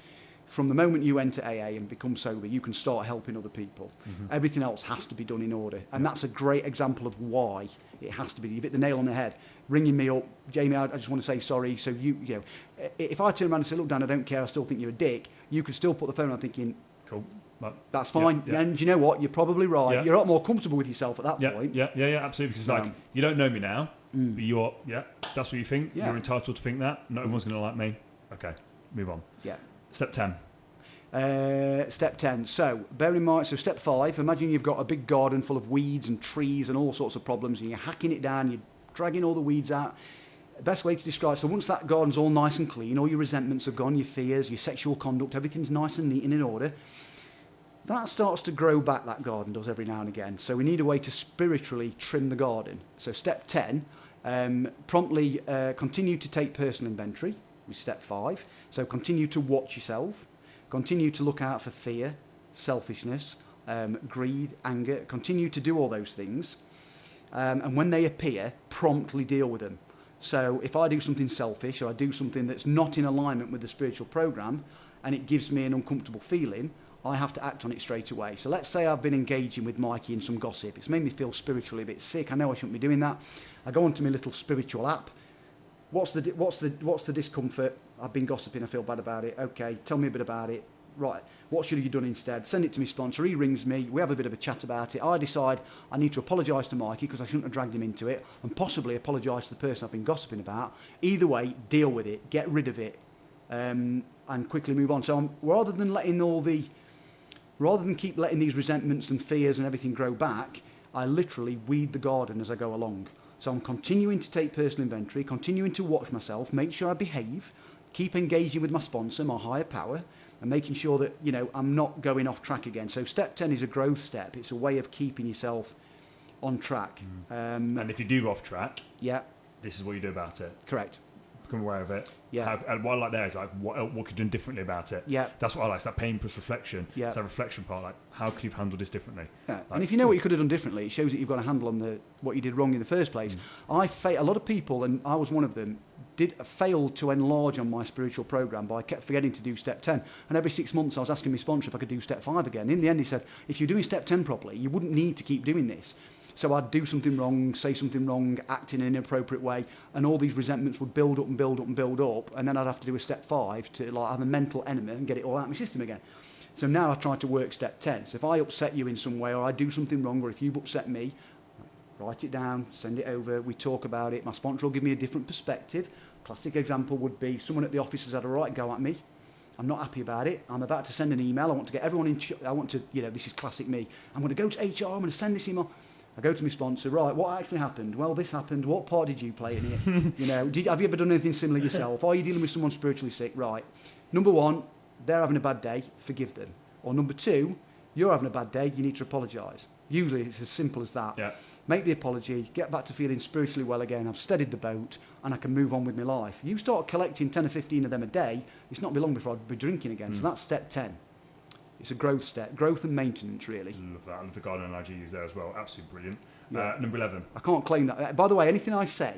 Speaker 1: From the moment you enter AA and become sober, you can start helping other people. Everything else has to be done in order. And that's a great example of why it has to be. You've hit the nail on the head. Ringing me up, "Jamie, I just want to say sorry." So you know, if I turn around and say, "Look, Dan, I don't care, I still think you're a dick," you could still put the phone on thinking,
Speaker 2: "Cool.
Speaker 1: That's fine."
Speaker 2: Yeah.
Speaker 1: And you know what? You're probably right.
Speaker 2: Yeah.
Speaker 1: You're a lot more comfortable with yourself at that point.
Speaker 2: Yeah, absolutely. Because it's like, you don't know me now, but that's what you think.
Speaker 1: Yeah.
Speaker 2: You're entitled to think that. Not everyone's going to like me. Okay, move on.
Speaker 1: Yeah.
Speaker 2: Step 10.
Speaker 1: Step 10. So, bear in mind, so step 5, imagine you've got a big garden full of weeds and trees and all sorts of problems, and you're hacking it down, you're dragging all the weeds out. Best way to describe, so once that garden's all nice and clean, all your resentments are gone, your fears, your sexual conduct, everything's nice and neat and in order, that starts to grow back, that garden does, every now and again. So we need a way to spiritually trim the garden. So step 10, promptly continue to take personal inventory, with step 5. So continue to watch yourself, continue to look out for fear, selfishness, greed, anger, continue to do all those things. And when they appear, promptly deal with them. So if I do something selfish, or I do something that's not in alignment with the spiritual program, and it gives me an uncomfortable feeling, I have to act on it straight away. So let's say I've been engaging with Mikey in some gossip. It's made me feel spiritually a bit sick. I know I shouldn't be doing that. I go onto my little spiritual app. What's the discomfort? I've been gossiping. I feel bad about it. Okay, tell me a bit about it. Right, what should you have done instead? Send it to my sponsor. He rings me. We have a bit of a chat about it. I decide I need to apologise to Mikey because I shouldn't have dragged him into it, and possibly apologise to the person I've been gossiping about. Either way, deal with it. Get rid of it, and quickly move on. So rather than keep letting these resentments and fears and everything grow back, I literally weed the garden as I go along. So I'm continuing to take personal inventory, continuing to watch myself, make sure I behave, keep engaging with my sponsor, my higher power, and making sure that, you know, I'm not going off track again. So step 10 is a growth step. It's a way of keeping yourself on track.
Speaker 2: And if you do go off track,
Speaker 1: yeah,
Speaker 2: this is what you do about it.
Speaker 1: Correct.
Speaker 2: become aware of it.
Speaker 1: Yeah.
Speaker 2: And what I like there is like, what could you do differently about it?
Speaker 1: Yeah.
Speaker 2: That's what I like. It's that pain plus reflection.
Speaker 1: Yeah.
Speaker 2: It's that reflection part. Like, how could you have handled this differently?
Speaker 1: Yeah.
Speaker 2: Like,
Speaker 1: And if you know what you could have done differently, it shows that you've got a handle on what you did wrong in the first place. A lot of people, and I was one of them, failed to enlarge on my spiritual program, but I kept forgetting to do step 10. And every 6 months I was asking my sponsor if I could do step 5 again. In the end, he said, if you're doing step 10 properly, you wouldn't need to keep doing this. So I'd do something wrong, say something wrong, act in an inappropriate way, and all these resentments would build up and build up and build up, and then I'd have to do a step 5 to like have a mental enema and get it all out of my system again. So now I try to work step 10. So if I upset you in some way, or I do something wrong, or if you've upset me, write it down, send it over, we talk about it. My sponsor will give me a different perspective. Classic example would be someone at the office has had a right go at me. I'm not happy about it. I'm about to send an email. I want to get everyone in. I want to, this is classic me. I'm going to go to HR. I'm going to send this email. I go to my sponsor. Right, what actually happened? Well, this happened. What part did you play in it? Have you ever done anything similar yourself? Are you dealing with someone spiritually sick? Right. Number 1, they're having a bad day. Forgive them. Or number 2, you're having a bad day. You need to apologise. Usually it's as simple as that.
Speaker 2: Yeah.
Speaker 1: Make the apology, get back to feeling spiritually well again. I've steadied the boat and I can move on with my life. You start collecting 10 or 15 of them a day, it's not be long before I'd be drinking again. So that's step 10. It's a growth step, growth and maintenance, really.
Speaker 2: Love that. I love the garden analogy you used there as well. Absolutely brilliant.
Speaker 1: Yeah.
Speaker 2: Number 11.
Speaker 1: I can't claim that. By the way, anything I say,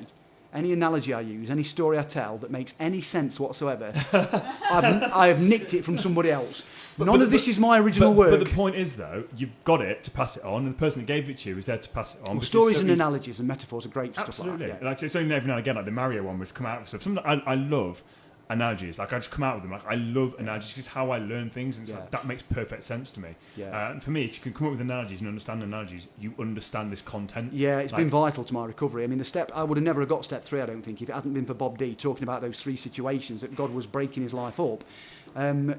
Speaker 1: any analogy I use, any story I tell that makes any sense whatsoever, I have nicked it from somebody else. None of this is my original work.
Speaker 2: But the point is, though, you've got it to pass it on, and the person that gave it to you is there to pass it on.
Speaker 1: Well, stories and analogies and metaphors are great for
Speaker 2: Absolutely.
Speaker 1: stuff like that. Yeah.
Speaker 2: Like, it's only every now and again, like the Mario one was come out with stuff. Something I love analogies. Like, I just come out with them. Like, I love analogies. It's how I learn things, and it's like, that makes perfect sense to me.
Speaker 1: Yeah.
Speaker 2: And for me, if you can come up with analogies and understand analogies, you understand this content.
Speaker 1: Yeah, it's been vital to my recovery. I mean, I would have never got step 3, I don't think, if it hadn't been for Bob D talking about those 3 situations that God was breaking his life up.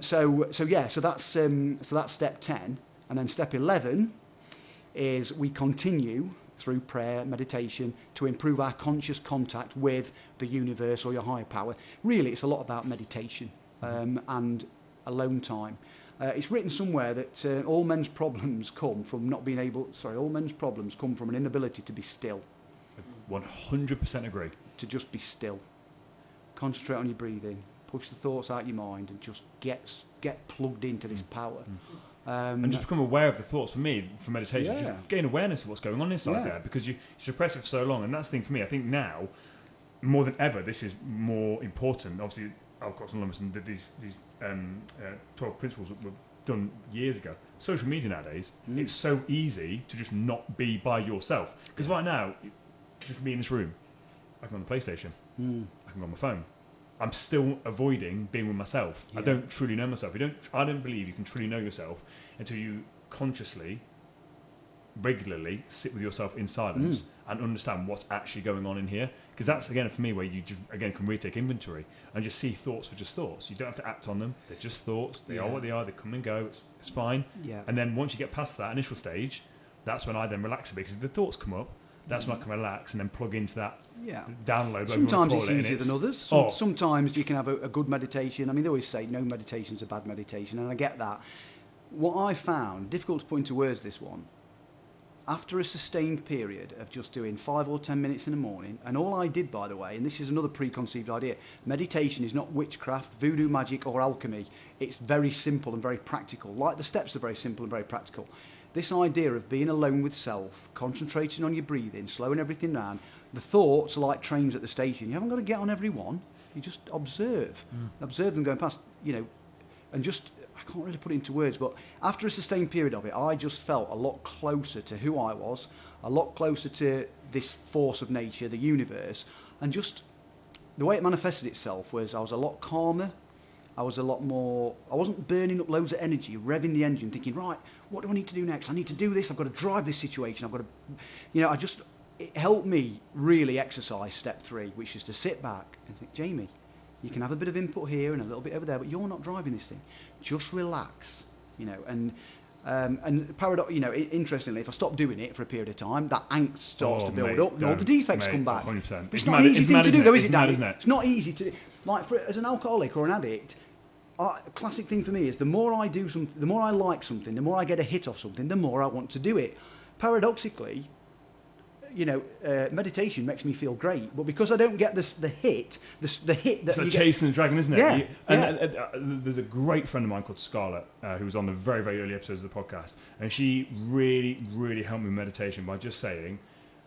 Speaker 1: So that's step 10, and then step 11 is we continue through prayer, meditation, to improve our conscious contact with the universe or your higher power. Really, it's a lot about meditation and alone time. It's written somewhere that all men's problems come from an inability to be still.
Speaker 2: 100% agree.
Speaker 1: To just be still. Concentrate on your breathing. Push the thoughts out of your mind and just get plugged into this power.
Speaker 2: And just become aware of the thoughts. For me, for meditation, just gain awareness of what's going on inside there, because you suppress it for so long. And that's the thing for me. I think now, more than ever, this is more important. Obviously, Alcoholics Anonymous and these 12 principles were done years ago. Social media nowadays, it's so easy to just not be by yourself. Because right now, just me in this room, I can go on the PlayStation, I can go on my phone. I'm still avoiding being with myself. I don't truly know myself. I don't believe you can truly know yourself until you consciously, regularly sit with yourself in silence and understand what's actually going on in here. Because that's, again, for me, where you just, again, can really take inventory and just see thoughts for just thoughts. You don't have to act on them. They're just thoughts. They are what they are. They come and go. It's fine. Yeah. And then once you get past that initial stage, that's when I then relax a bit, because the thoughts come up. That's when I can relax and then plug into that download.
Speaker 1: Sometimes it's easier than others. Sometimes you can have a good meditation. I mean, they always say no meditation is a bad meditation, and I get that. What I found, difficult to put into words this one, after a sustained period of just doing 5 or 10 minutes in the morning, and all I did, by the way, and this is another preconceived idea, meditation is not witchcraft, voodoo magic or alchemy. It's very simple and very practical. Like the steps are very simple and very practical. This idea of being alone with self, concentrating on your breathing, slowing everything down. The thoughts are like trains at the station. You haven't got to get on every one. You just observe. Observe them going past, and just, I can't really put it into words, but after a sustained period of it, I just felt a lot closer to who I was, a lot closer to this force of nature, the universe, and just the way it manifested itself was I was a lot calmer. I was a lot more, I wasn't burning up loads of energy, revving the engine, thinking, right, what do I need to do next? I need to do this, I've got to drive this situation, I've got to, it helped me really exercise step 3, which is to sit back and think, Jamie, you can have a bit of input here and a little bit over there, but you're not driving this thing. Just relax, and interestingly, if I stop doing it for a period of time, that angst starts to build up, and all the defects come back.
Speaker 2: 100%.
Speaker 1: It's not an easy thing to do, though, is it, Dan?
Speaker 2: It's
Speaker 1: not easy to do. Like, as an alcoholic or an addict, classic thing for me is the more I do something, the more I like something, the more I get a hit off something, the more I want to do it. Paradoxically, meditation makes me feel great, but because I don't get the hit that
Speaker 2: it's like chasing the dragon, isn't it? There's a great friend of mine called Scarlett who was on the very, very early episodes of the podcast, and she really, really helped me with meditation by just saying,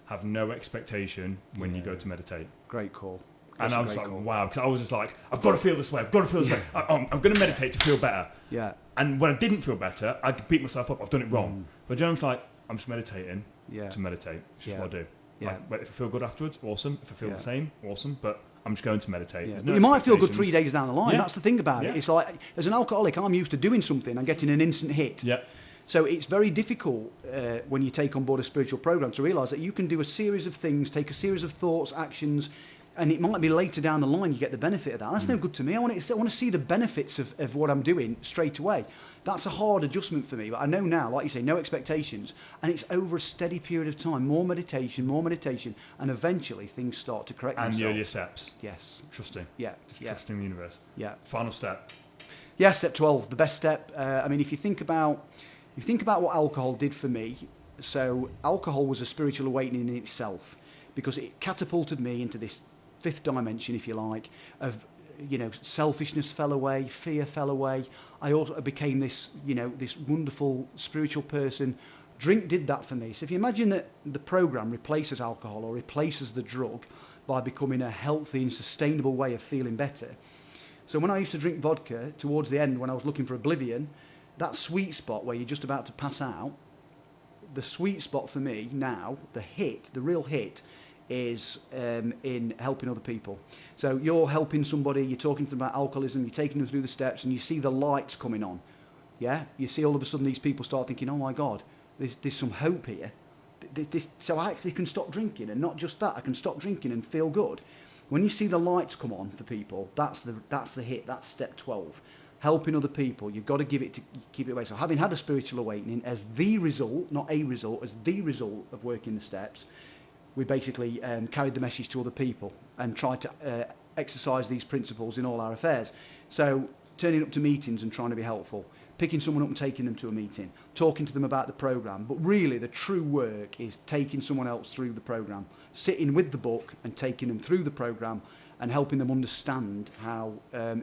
Speaker 2: have no expectation when you go to meditate.
Speaker 1: Great call.
Speaker 2: And I was like, wow, because I was just like, I've got to feel this way, I've got to feel this way. I'm going to meditate to feel better.
Speaker 1: Yeah.
Speaker 2: And when I didn't feel better, I could beat myself up, I've done it wrong. But John's like, I'm just meditating to meditate. It's just what I do.
Speaker 1: Yeah.
Speaker 2: Like, if I feel good afterwards, awesome. If I feel the same, awesome. But I'm just going to meditate.
Speaker 1: Yeah.
Speaker 2: No
Speaker 1: you might feel good 3 days down the line. That's the thing about it. It's like, as an alcoholic, I'm used to doing something and getting an instant hit.
Speaker 2: Yeah.
Speaker 1: So it's very difficult when you take on board a spiritual program to realise that you can do a series of things, take a series of thoughts, actions, and it might be later down the line you get the benefit of that. That's no good to me. I want to see the benefits of what I'm doing straight away. That's a hard adjustment for me. But I know now, like you say, no expectations. And it's over a steady period of time. More meditation, and eventually things start to correct themselves.
Speaker 2: And the earlier steps.
Speaker 1: Yes.
Speaker 2: Trusting.
Speaker 1: Yeah.
Speaker 2: Just trusting the universe.
Speaker 1: Yeah.
Speaker 2: Final step.
Speaker 1: Yeah, step 12, the best step. I mean, if you think about what alcohol did for me, so alcohol was a spiritual awakening in itself, because it catapulted me into this fifth dimension, if you like, of, selfishness fell away, fear fell away. I also became this wonderful spiritual person. Drink did that for me. So if you imagine that the program replaces alcohol or replaces the drug by becoming a healthy and sustainable way of feeling better. So when I used to drink vodka towards the end, when I was looking for oblivion, that sweet spot where you're just about to pass out, the sweet spot for me now, the real hit, is in helping other people. So you're helping somebody, you're talking to them about alcoholism, you're taking them through the steps, and you see the lights coming on. Yeah? You see all of a sudden these people start thinking, oh my God, there's some hope here. So I actually can stop drinking, and not just that, I can stop drinking and feel good. When you see the lights come on for people, that's the hit, that's step 12. Helping other people, you've got to keep it away. So having had a spiritual awakening as the result, not a result, as the result of working the steps, we basically carried the message to other people and tried to exercise these principles in all our affairs. So turning up to meetings and trying to be helpful, picking someone up and taking them to a meeting, talking to them about the program. But really the true work is taking someone else through the program, sitting with the book and taking them through the program and helping them understand how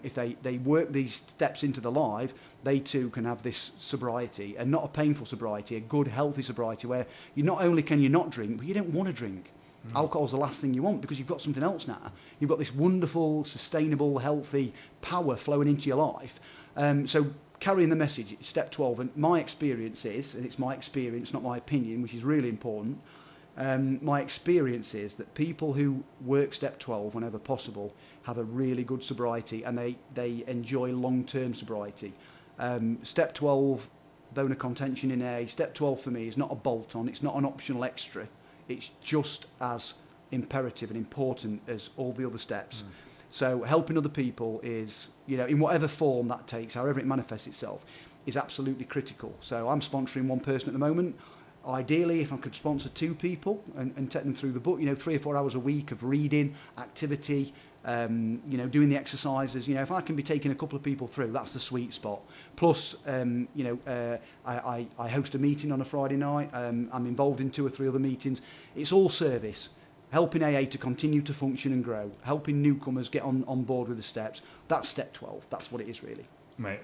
Speaker 1: if they work these steps into their life, they too can have this sobriety, and not a painful sobriety, a good, healthy sobriety where you not only can you not drink, but you don't want to drink. Alcohol's the last thing you want because you've got something else now. You've got this wonderful, sustainable, healthy power flowing into your life. So carrying the message, step 12, and my experience is, and it's my experience, not my opinion, which is really important, my experience is that people who work step 12 whenever possible have a really good sobriety, and they enjoy long-term sobriety. Step 12, bone of contention in A, step 12 for me is not a bolt-on, it's not an optional extra, it's just as imperative and important as all the other steps. So helping other people is, in whatever form that takes, however it manifests itself, is absolutely critical. So I'm sponsoring one person at the moment. Ideally, if I could sponsor 2 people and take them through the book, 3 or 4 hours a week of reading, activity, doing the exercises. If I can be taking a couple of people through, that's the sweet spot. Plus, I host a meeting on a Friday night. I'm involved in 2 or 3 other meetings. It's all service. Helping AA to continue to function and grow. Helping newcomers get on board with the steps. That's step 12. That's what it is, really.
Speaker 2: Mate,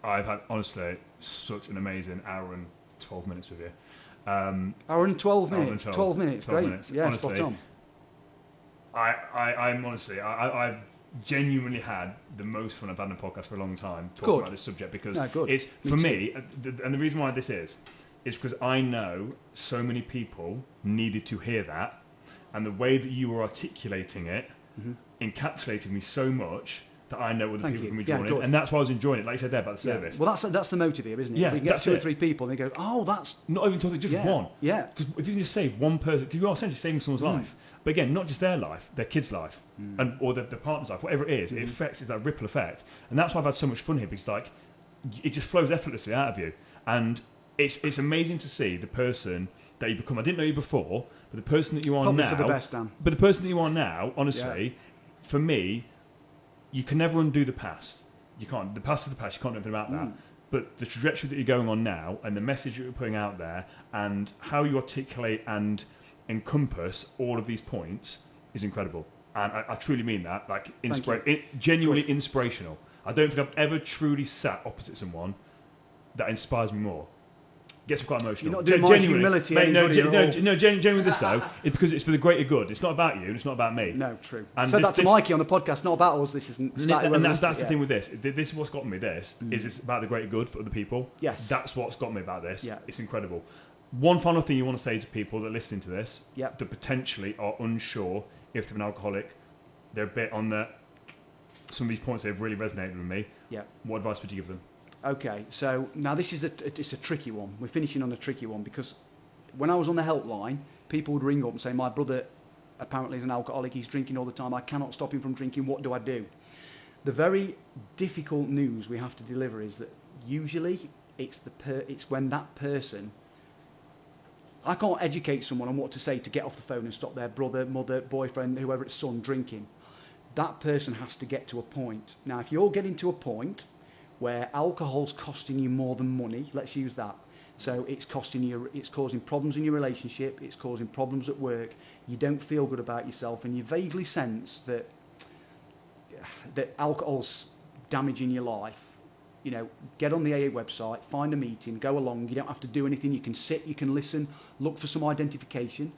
Speaker 2: I've had, honestly, such an amazing hour and 12 minutes with you.
Speaker 1: Hour and 12 minutes. 12 minutes,
Speaker 2: 12
Speaker 1: great.
Speaker 2: minutes.
Speaker 1: Yeah,
Speaker 2: honestly,
Speaker 1: spot on.
Speaker 2: I'm honestly, I've genuinely had the most fun I've had in a podcast for a long time talking about this subject, because it's, for me, and the reason why this is because I know so many people needed to hear that, and the way that you were articulating it encapsulated me so much that I know other people can be drawn in, and that's why I was enjoying it, like I said there about the service.
Speaker 1: Well, that's the motive here, isn't it?
Speaker 2: Yeah,
Speaker 1: if we can get 2 or 3 people and they go, oh, that's...
Speaker 2: Not even talking, just one.
Speaker 1: Yeah.
Speaker 2: Because if you can just save one person, because you are essentially saving someone's life. But again, not just their life, their kid's life, or their partner's life, whatever it is, it affects, it's that ripple effect. And that's why I've had so much fun here, because it just flows effortlessly out of you. And it's amazing to see the person that you become. I didn't know you before, but the person that you are
Speaker 1: Probably
Speaker 2: now...
Speaker 1: for the best, Dan.
Speaker 2: But the person that you are now, honestly, for me, you can never undo the past. You can't. The past is the past. You can't do anything about that. But the trajectory that you're going on now, and the message that you're putting out there, and how you articulate and encompass all of these points is incredible. And I truly mean that, like
Speaker 1: Thank
Speaker 2: genuinely inspirational. I don't think I've ever truly sat opposite someone that inspires me more. Gets me quite emotional.
Speaker 1: You're not doing my humility
Speaker 2: genuinely this though, it's because it's for the greater good. It's not about you, and it's not about me.
Speaker 1: No, true.
Speaker 2: And
Speaker 1: so that's Mikey on the podcast, not about us. This isn't.
Speaker 2: And that's the thing with this. This is what's got me. This is it's about the greater good for other people.
Speaker 1: Yes.
Speaker 2: That's what's got me about this.
Speaker 1: Yeah.
Speaker 2: It's incredible. One final thing you want to say to people that are listening to this,
Speaker 1: Yep.
Speaker 2: that potentially are unsure if they're an alcoholic, they're a bit on the. Some of these points have really resonated with me.
Speaker 1: Yeah.
Speaker 2: What advice would you give them?
Speaker 1: Okay, so now this is it's a tricky one. We're finishing on a tricky one because when I was on the helpline, people would ring up and say, my brother apparently is an alcoholic, he's drinking all the time, I cannot stop him from drinking, what do I do? The very difficult news we have to deliver is that usually it's when that person, I can't educate someone on what to say to get off the phone and stop their brother, mother, boyfriend, whoever it's son drinking. That person has to get to a point. Now, if you're getting to a point where alcohol's costing you more than money, let's use that. So it's causing problems in your relationship, it's causing problems at work, you don't feel good about yourself, and you vaguely sense that alcohol's damaging your life. You know, get on the AA website, find a meeting, go along, you don't have to do anything, you can sit, you can listen, look for some identification,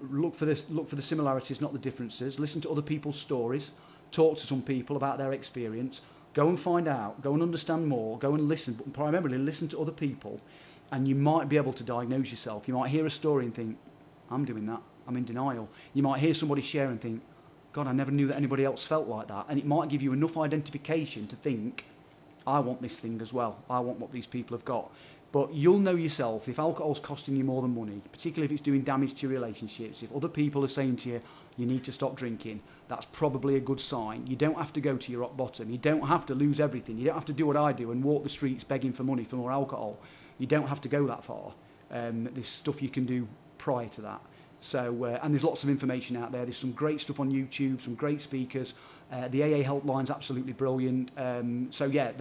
Speaker 1: look for the similarities, not the differences, listen to other people's stories, talk to some people about their experience. Go and find out, go and understand more, go and listen, but primarily listen to other people, and you might be able to diagnose yourself. You might hear a story and think, I'm doing that, I'm in denial. You might hear somebody share and think, God, I never knew that anybody else felt like that. And it might give you enough identification to think, I want this thing as well. I want what these people have got. But you'll know yourself, if alcohol's costing you more than money, particularly if it's doing damage to your relationships, if other people are saying to you, you need to stop drinking, that's probably a good sign. You don't have to go to your rock bottom. You don't have to lose everything. You don't have to do what I do and walk the streets begging for money for more alcohol. You don't have to go that far. There's stuff you can do prior to that. So, and there's lots of information out there. There's some great stuff on YouTube, some great speakers. The AA helpline's absolutely brilliant. So yeah,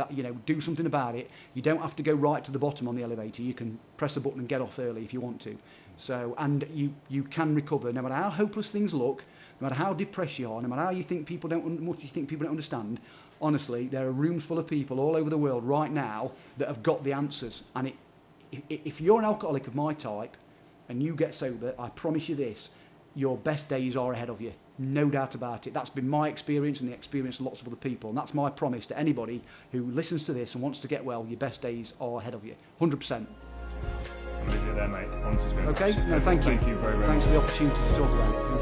Speaker 1: do something about it. You don't have to go right to the bottom on the elevator. You can press a button and get off early if you want to. So, and you can recover no matter how hopeless things look, no matter how depressed you are, no matter how you think people don't understand. Honestly, there are rooms full of people all over the world right now that have got the answers. And if you're an alcoholic of my type and you get sober, I promise you this, your best days are ahead of you. No doubt about it. That's been my experience and the experience of lots of other people. And that's my promise to anybody who listens to this and wants to get well. Your best days are ahead of you. 100%.
Speaker 2: I'm going to leave it there, mate. Honestly, it's been
Speaker 1: okay? No, thank you.
Speaker 2: Thank you very, very
Speaker 1: Thanks
Speaker 2: much.
Speaker 1: for the opportunity to talk about it.